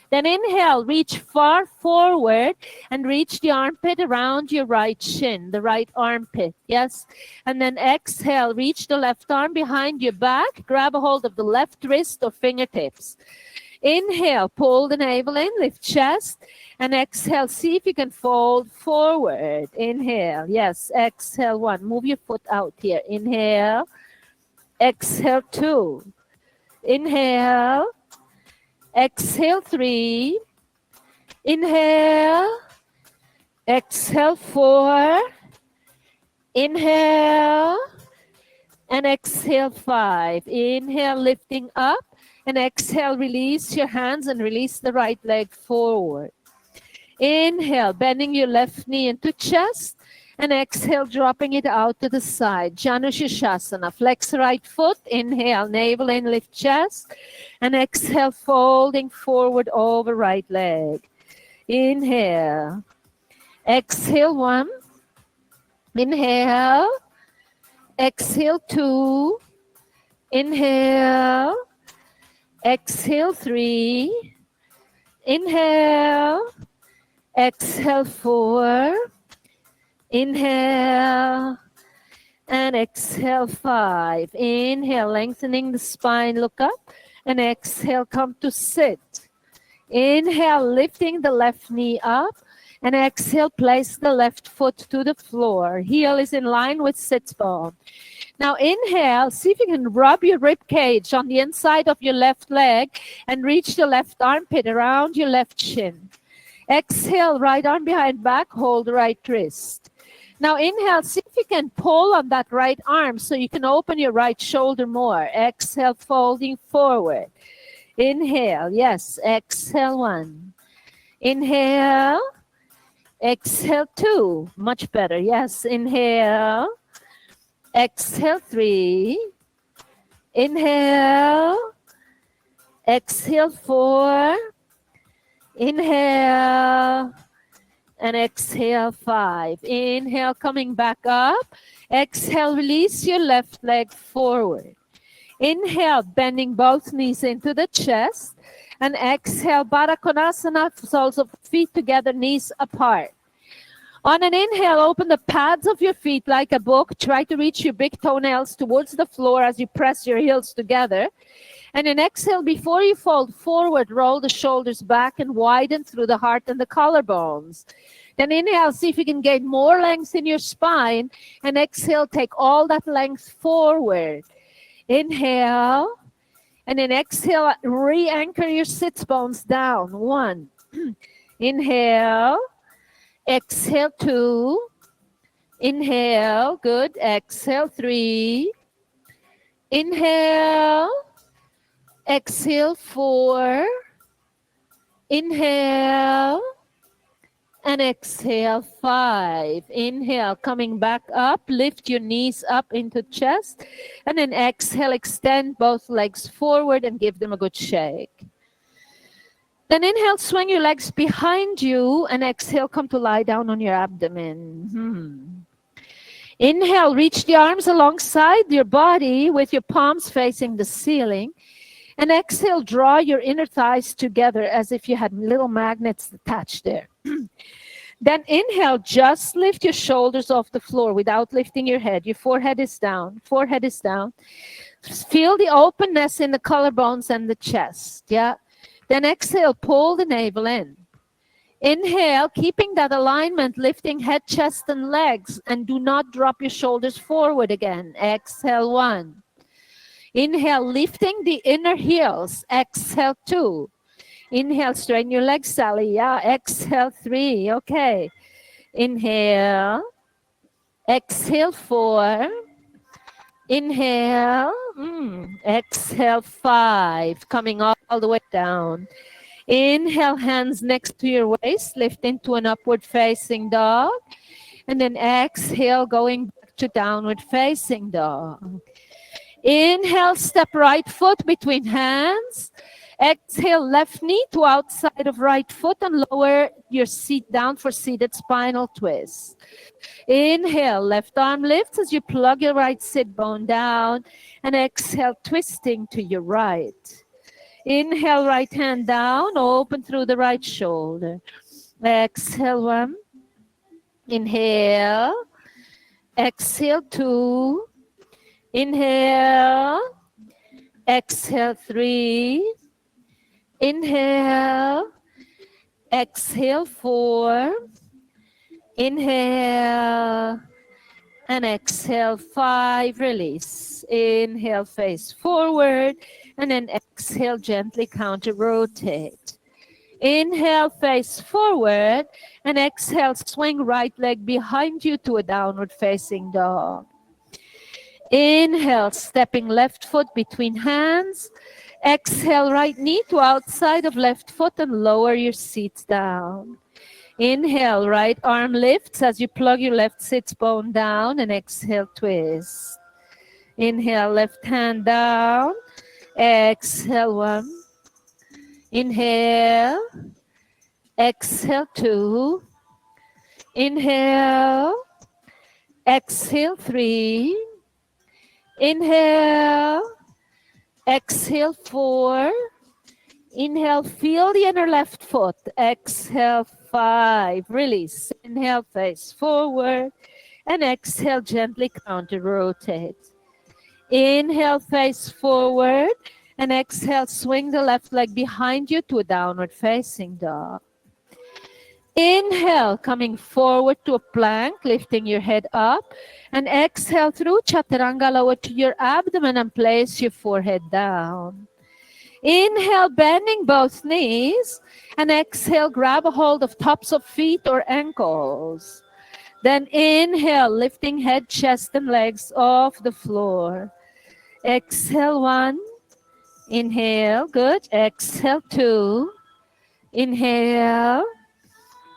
Then inhale, reach far forward and reach the armpit around your right shin, the right armpit, yes? And then exhale, reach the left arm behind your back, grab a hold of the left wrist or fingertips. Inhale, pull the navel in, lift chest, and exhale, see if you can fold forward. Inhale, yes, exhale, 1. Move your foot out here. Inhale, exhale, 2. Inhale. Exhale, 3. Inhale. Exhale, 4. Inhale. And exhale, 5. Inhale, lifting up. And exhale, release your hands and release the right leg forward. Inhale, bending your left knee into chest. And exhale, dropping it out to the side. Janushirshasana. Flex right foot. Inhale, navel in, lift chest. And exhale, folding forward over right leg. Inhale. Exhale, 1. Inhale. Exhale, 2. Inhale. Exhale, 3. Inhale. Exhale, 4. Inhale. And exhale, 5. Inhale, lengthening the spine, look up. And exhale, come to sit. Inhale, lifting the left knee up. And exhale, place the left foot to the floor. Heel is in line with sit bone. Now inhale, see if you can rub your rib cage on the inside of your left leg and reach the left armpit around your left shin. Exhale, right arm behind back, hold the right wrist. Now inhale, see if you can pull on that right arm so you can open your right shoulder more. Exhale, folding forward. Inhale, yes, exhale 1. Inhale, exhale 2, much better, yes, inhale. Exhale 3. Inhale. Exhale 4. Inhale. And exhale 5. Inhale, coming back up. Exhale, release your left leg forward. Inhale, bending both knees into the chest. And exhale, Baddha Konasana, soles of feet together, knees apart. On an inhale, open the pads of your feet like a book. Try to reach your big toenails towards the floor as you press your heels together. And an exhale, before you fold forward, roll the shoulders back and widen through the heart and the collarbones. Then inhale, see if you can gain more length in your spine. And exhale, take all that length forward. Inhale. And then exhale, re-anchor your sits bones down. 1. Inhale. Exhale 2. Inhale. Good. Exhale 3. Inhale. Exhale 4. Inhale. And exhale 5. Inhale, coming back up. Lift your knees up into chest. And then exhale, extend both legs forward and give them a good shake. Then inhale, swing your legs behind you, and exhale, come to lie down on your abdomen. Inhale, reach the arms alongside your body with your palms facing the ceiling. And exhale, draw your inner thighs together as if you had little magnets attached there. Then inhale, just lift your shoulders off the floor without lifting your head. Your forehead is down. Forehead is down. Feel the openness in the collarbones and the chest. Yeah. Then exhale, pull the navel in. Inhale, keeping that alignment, lifting head, chest, and legs, and do not drop your shoulders forward again. Exhale 1. Inhale, lifting the inner heels. Exhale 2. Inhale, straighten your legs, Sally. Yeah, exhale 3. Okay. Inhale. Exhale 4. Inhale. Exhale 5. Coming all the way down. Inhale, hands next to your waist. Lift into an upward facing dog. And then exhale, going back to downward facing dog. Inhale, step right foot between hands. Exhale, left knee to outside of right foot and lower your seat down for seated spinal twist. Inhale, left arm lifts as you plug your right sit bone down. And exhale, twisting to your right. Inhale, right hand down, open through the right shoulder. Exhale 1. Inhale. Exhale 2. Inhale. Exhale 3. Inhale. Exhale 4. Inhale. And exhale 5. Release. Inhale, face forward. And then exhale, gently counter rotate. Inhale, face forward. And exhale, swing right leg behind you to a downward facing dog. Inhale, stepping left foot between hands. Exhale, right knee to outside of left foot and lower your seats down. Inhale, right arm lifts as you plug your left sits bone down, and exhale, twist. Inhale, left hand down. Exhale 1. Inhale. Exhale 2. Inhale. Exhale 3. Inhale. Exhale 4. Inhale, feel the inner left foot. Exhale 5. Release. Inhale, face forward. And exhale, gently counter rotate. Inhale, face forward. And exhale, swing the left leg behind you to a downward facing dog. Inhale, coming forward to a plank, lifting your head up. And exhale through chaturanga, lower to your abdomen and place your forehead down. Inhale, bending both knees. And exhale, grab a hold of tops of feet or ankles. Then inhale, lifting head, chest, and legs off the floor. Exhale, 1. Inhale, good. Exhale, 2. Inhale.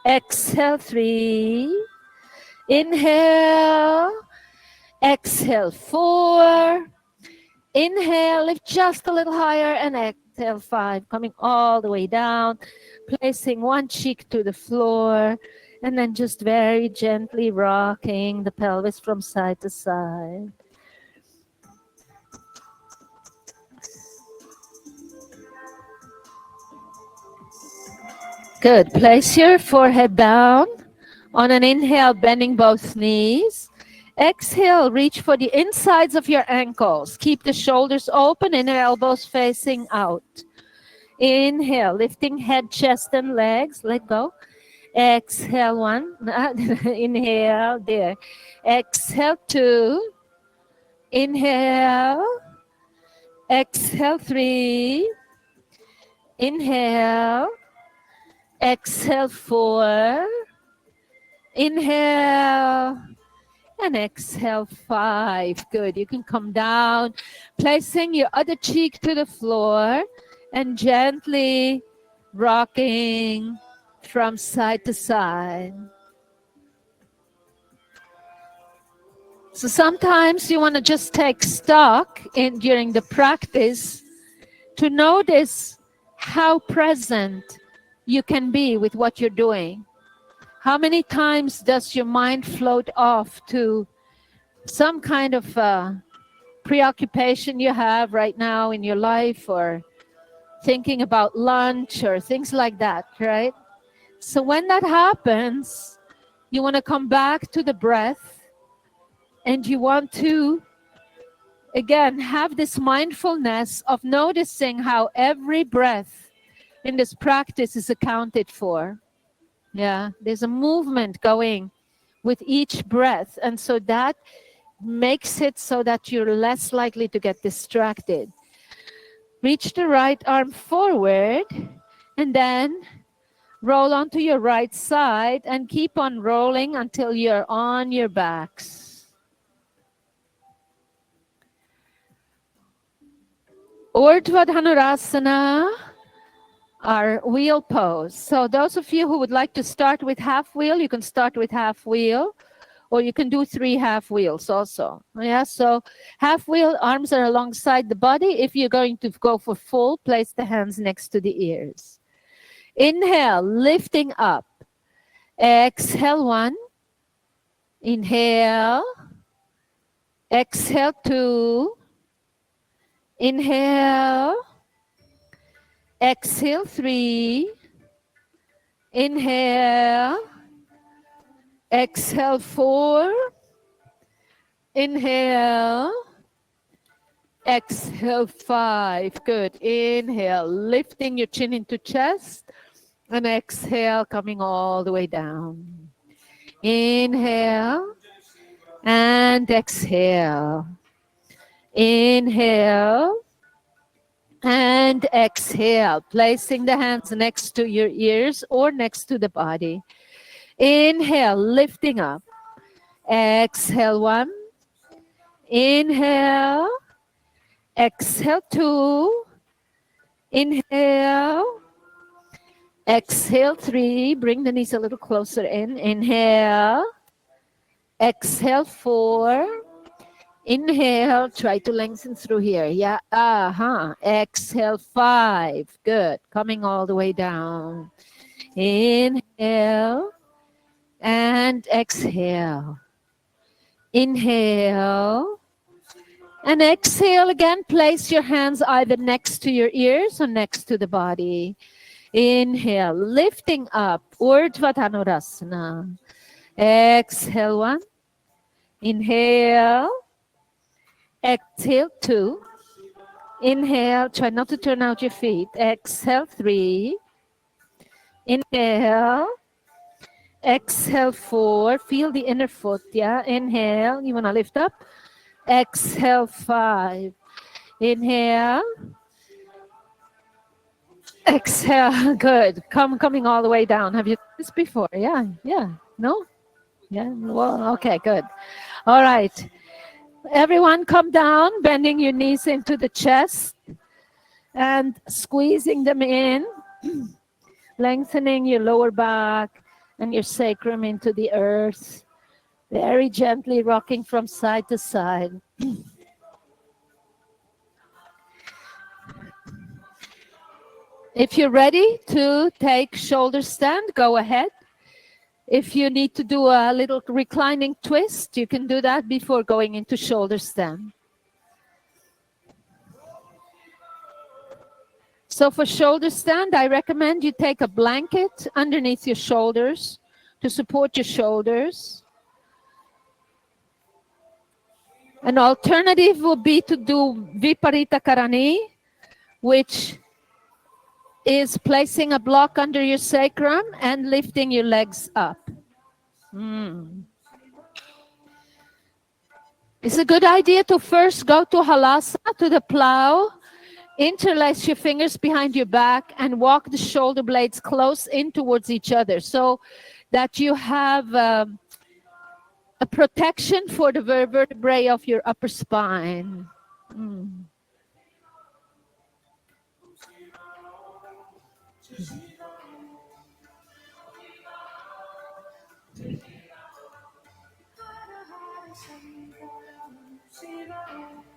Exhale, 3. Inhale. Exhale, 4. Inhale, lift just a little higher, and exhale, 5. Coming all the way down, placing one cheek to the floor, and then just very gently rocking the pelvis from side to side. Good. Place your forehead down. On an inhale, bending both knees. Exhale, reach for the insides of your ankles. Keep the shoulders open and your elbows facing out. Inhale, lifting head, chest, and legs. Let go. Exhale, 1. Inhale, there. Exhale, 2. Inhale. Exhale, 3. Inhale. Exhale, 4. Inhale. And exhale, 5. Good. You can come down, placing your other cheek to the floor and gently rocking from side to side. So sometimes you want to just take stock during the practice to notice how present you can be with what you're doing. How many times does your mind float off to some kind of preoccupation you have right now in your life, or thinking about lunch or things like that, right? So when that happens, you want to come back to the breath, and you want to, again, have this mindfulness of noticing how every breath in this practice is accounted for. Yeah, there's a movement going with each breath. And so that makes it so that you're less likely to get distracted. Reach the right arm forward and then roll onto your right side and keep on rolling until you're on your backs. Urdhva Dhanurasana, our wheel pose. So those of you who would like to start with half wheel, you can start with half wheel, or you can do 3 half wheels also. Yeah, so half wheel, arms are alongside the body. If you're going to go for full, place the hands next to the ears. Inhale, lifting up. Exhale, 1. Inhale. Exhale, 2. Inhale. Exhale, 3. Inhale. Exhale, 4. Inhale. Exhale, 5. Good. Inhale, lifting your chin into chest. And exhale, coming all the way down. Inhale. And exhale. Inhale. And exhale, placing the hands next to your ears or next to the body. Inhale, lifting up. Exhale, 1. Inhale. Exhale, 2. Inhale. Exhale, 3. Bring the knees a little closer in. Inhale. Exhale, 4. Inhale, try to lengthen through here. Yeah, Exhale, 5. Good. Coming all the way down. Inhale and exhale. Inhale and exhale again. Place your hands either next to your ears or next to the body. Inhale, lifting up. Urdhva Dhanurasana. Exhale, 1. Inhale. Exhale, 2. Inhale, try not to turn out your feet. Exhale, 3. Inhale. Exhale, 4. Feel the inner foot, yeah? Inhale, you want to lift up. Exhale, 5. Inhale. Exhale, good. Coming all the way down. Have you done this before? Yeah, yeah. No? Yeah, well, okay, good. All right. Everyone come down, bending your knees into the chest and squeezing them in, lengthening your lower back and your sacrum into the earth, very gently rocking from side to side. If you're ready to take shoulder stand, go ahead. If you need to do a little reclining twist, you can do that before going into shoulder stand. So for shoulder stand, I recommend you take a blanket underneath your shoulders to support your shoulders. An alternative would be to do Viparita Karani, which is placing a block under your sacrum and lifting your legs up. It's a good idea to first go to Halasa, to the plow, interlace your fingers behind your back and walk the shoulder blades close in towards each other so that you have a protection for the vertebrae of your upper spine.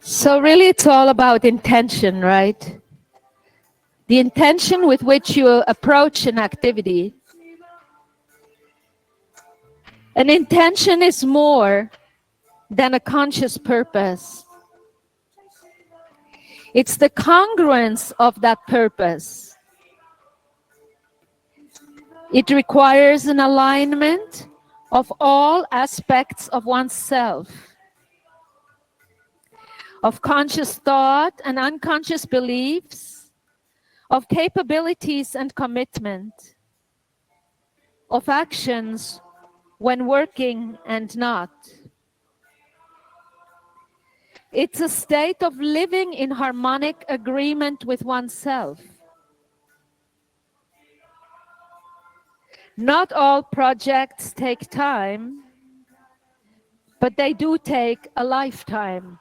So really it's all about intention, right? The intention with which you approach an activity. An intention is more than a conscious purpose. It's the congruence of that purpose. It requires an alignment of all aspects of oneself, of conscious thought and unconscious beliefs, of capabilities and commitment, of actions when working and not. It's a state of living in harmonic agreement with oneself. Not all projects take time, but they do take a lifetime.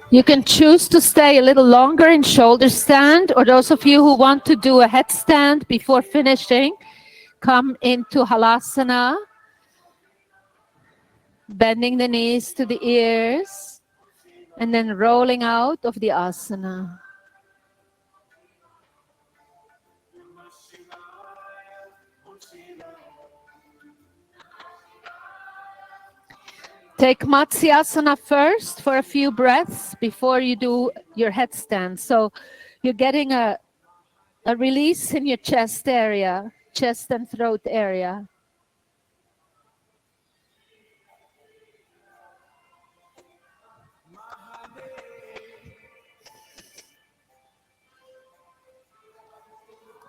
You can choose to stay a little longer in shoulder stand, or those of you who want to do a headstand before finishing, come into Halasana, bending the knees to the ears, and then rolling out of the asana. Take Matsyasana first for a few breaths before you do your headstand. So you're getting a release in your chest area, chest and throat area.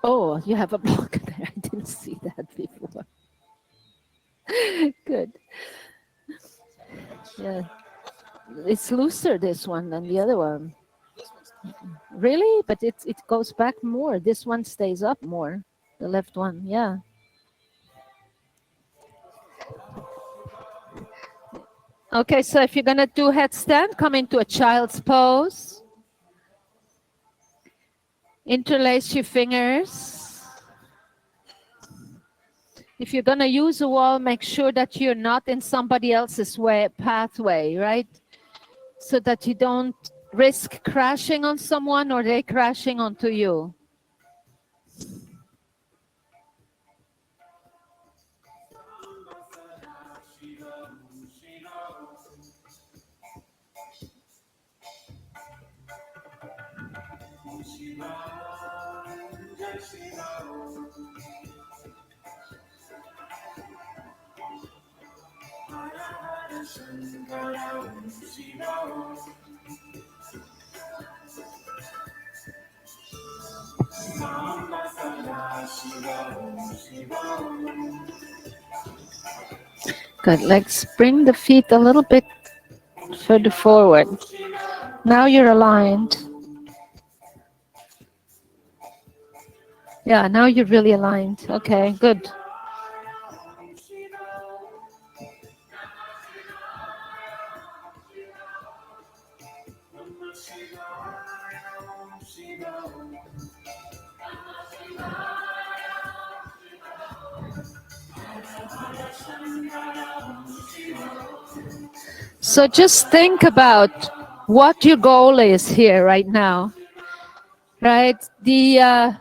Oh, you have a block there. I didn't see that before. Good. Yeah. It's looser, this one, than the other one. Really? But it goes back more. This one stays up more. The left one, yeah. Okay, so if you're going to do headstand, come into a child's pose. Interlace your fingers. If you're going to use a wall, make sure that you're not in somebody else's pathway, right? so that you don't risk crashing on someone or they crashing onto you. Good. Let's bring the feet a little bit further forward. Now you're aligned. Yeah, now you're really aligned. Okay, good. So just think about what your goal is here right now, right? The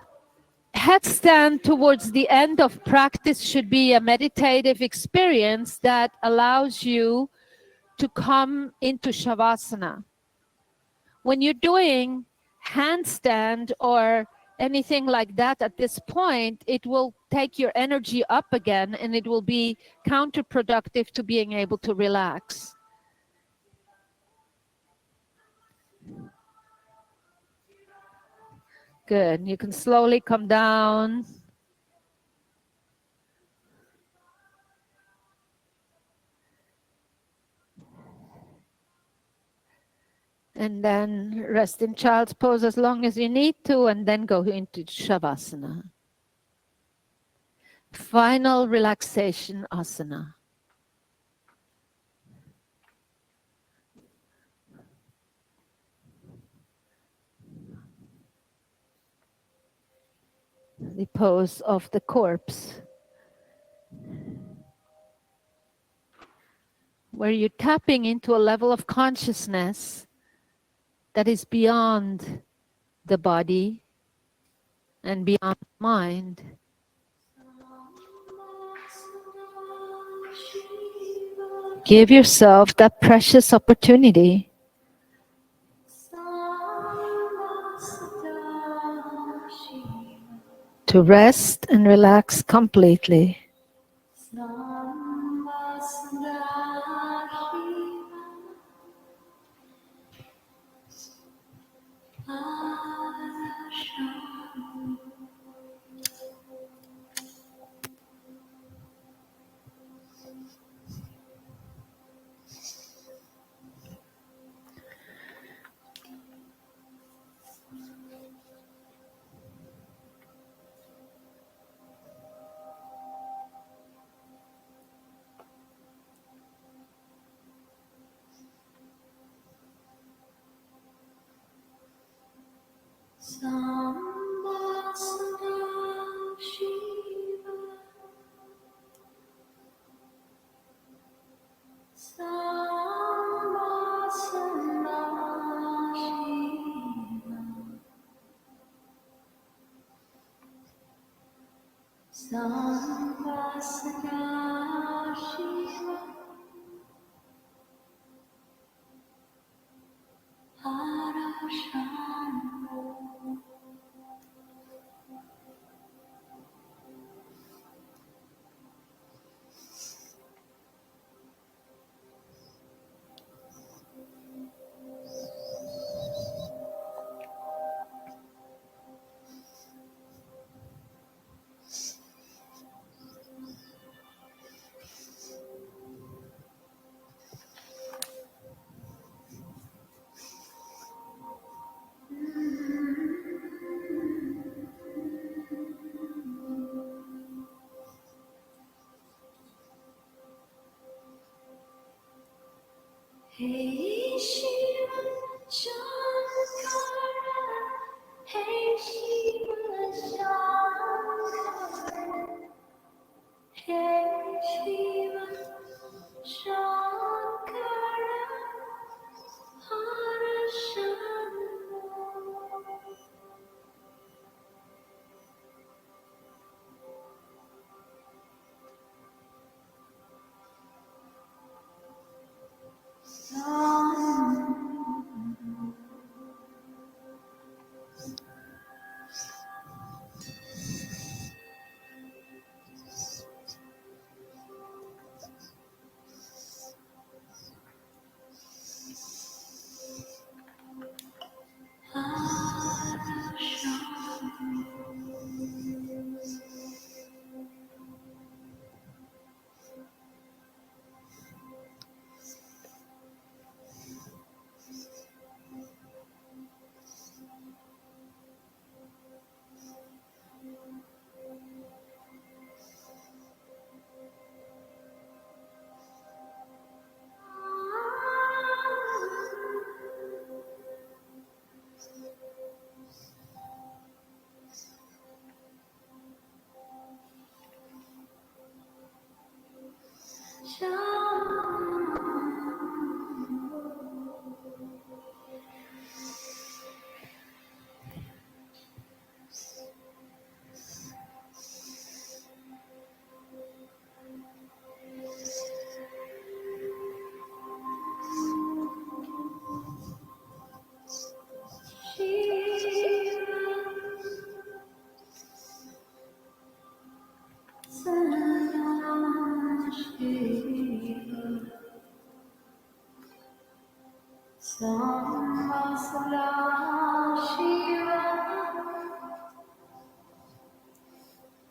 headstand towards the end of practice should be a meditative experience that allows you to come into Shavasana. When you're doing handstand or anything like that at this point, it will take your energy up again and it will be counterproductive to being able to relax. Good. You can slowly come down. And then rest in child's pose as long as you need to, and then go into Shavasana. Final relaxation asana. The pose of the corpse, where you're tapping into a level of consciousness that is beyond the body and beyond the mind. Give yourself that precious opportunity to rest and relax completely. Hey Shiva Shankara, Hey Shiva Shankara, Hey Shiva Shankara, Samvasala Shiva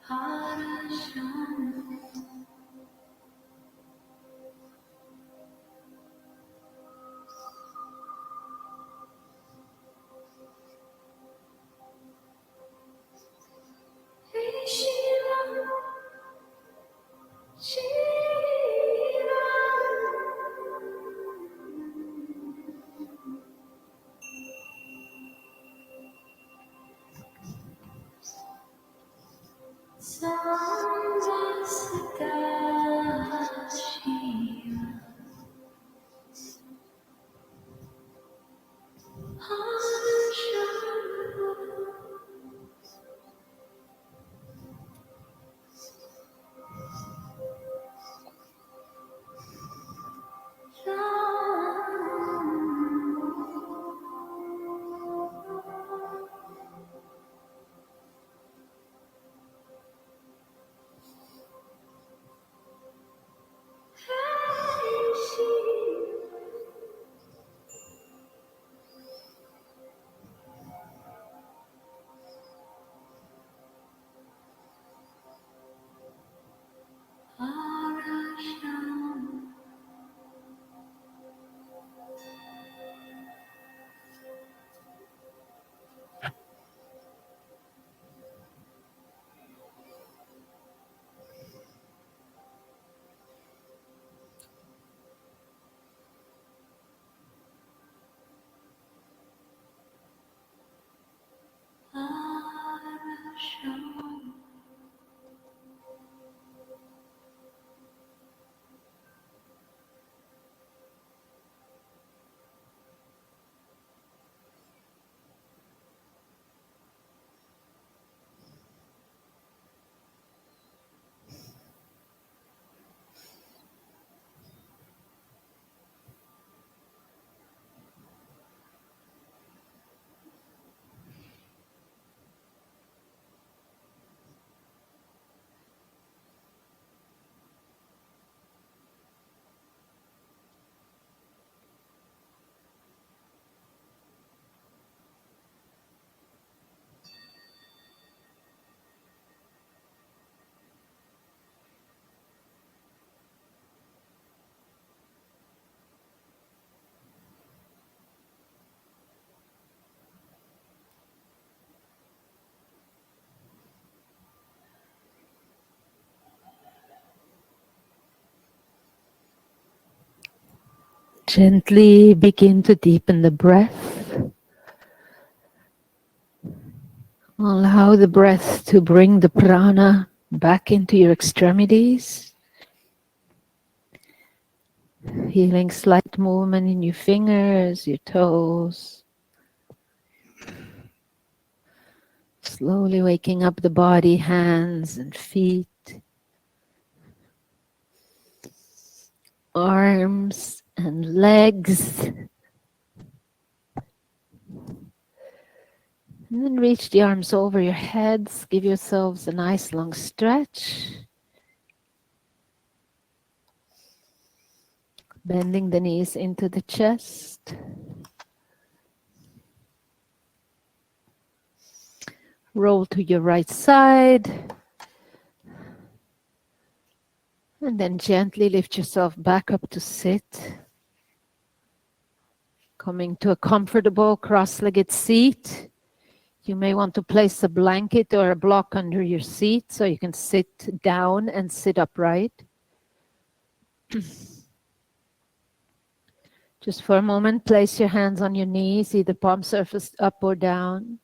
Harasham Hey Shiva Shiva Samvasala Shiva Gently begin to deepen the breath. Allow the breath to bring the prana back into your extremities. Feeling slight movement in your fingers, your toes. Slowly waking up the body, hands and feet. Arms and legs. And then reach the arms over your heads. Give yourselves a nice long stretch. Bending the knees into the chest. Roll to your right side. And then gently lift yourself back up to sit. Coming to a comfortable cross-legged seat. You may want to place a blanket or a block under your seat so you can sit down and sit upright. Just for a moment, place your hands on your knees, either palm surface up or down.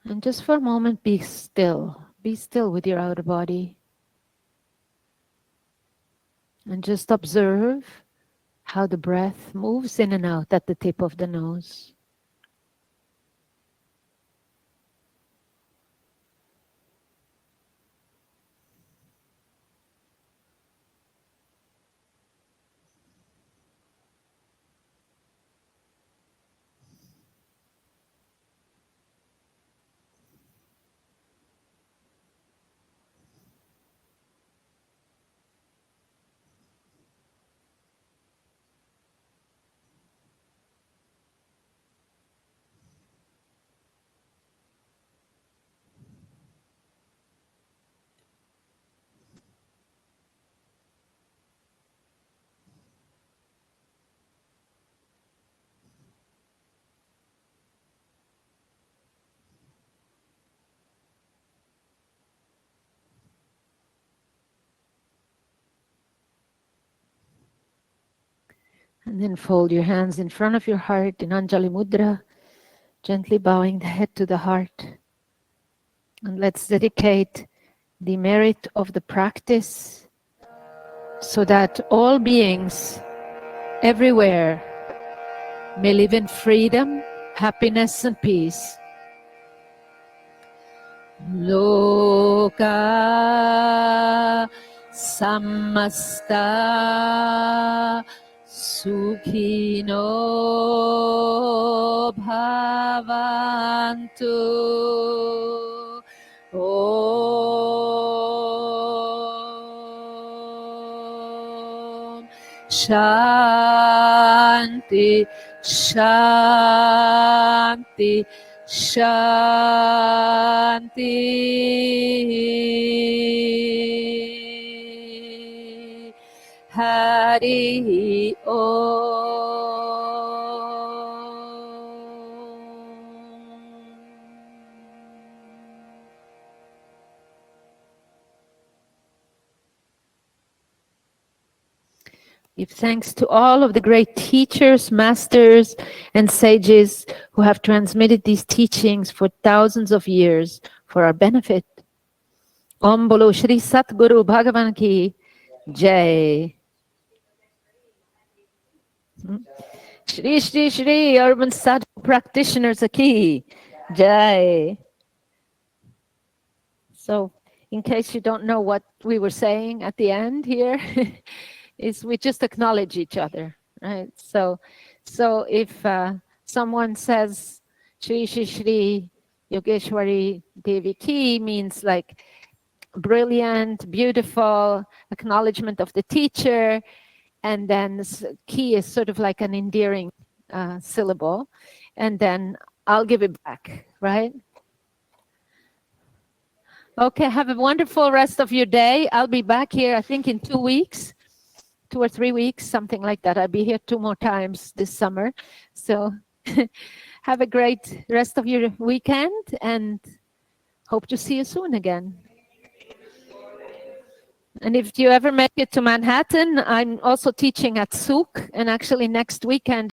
And just for a moment, be still. Be still with your outer body. And just observe how the breath moves in and out at the tip of the nose. And then fold your hands in front of your heart in Anjali Mudra, gently bowing the head to the heart. And let's dedicate the merit of the practice so that all beings everywhere may live in freedom, happiness, and peace. Loka samasta sukhino bhavantu. Om Shanti, Shanti, Shanti. Hari Om. Give thanks to all of the great teachers, masters, and sages who have transmitted these teachings for thousands of years for our benefit. Om Bolo Shri Satguru Bhagavan Ki Jai. Shri Shri Shri Urban Sadhu Practitioners Ki Jai. So, in case you don't know what we were saying at the end here, is we just acknowledge each other, right? So if someone says Shri Shri Shri Yogeswari Devi Ki, means like brilliant, beautiful acknowledgement of the teacher, and then Ki is sort of like an endearing syllable, and then I'll give it back, right? Okay, have a wonderful rest of your day. I'll be back here, I think, in 2 weeks. 2 or 3 weeks, something like that. I'll be here 2 more times this summer. So have a great rest of your weekend and hope to see you soon again. And if you ever make it to Manhattan, I'm also teaching at Souk, and actually next weekend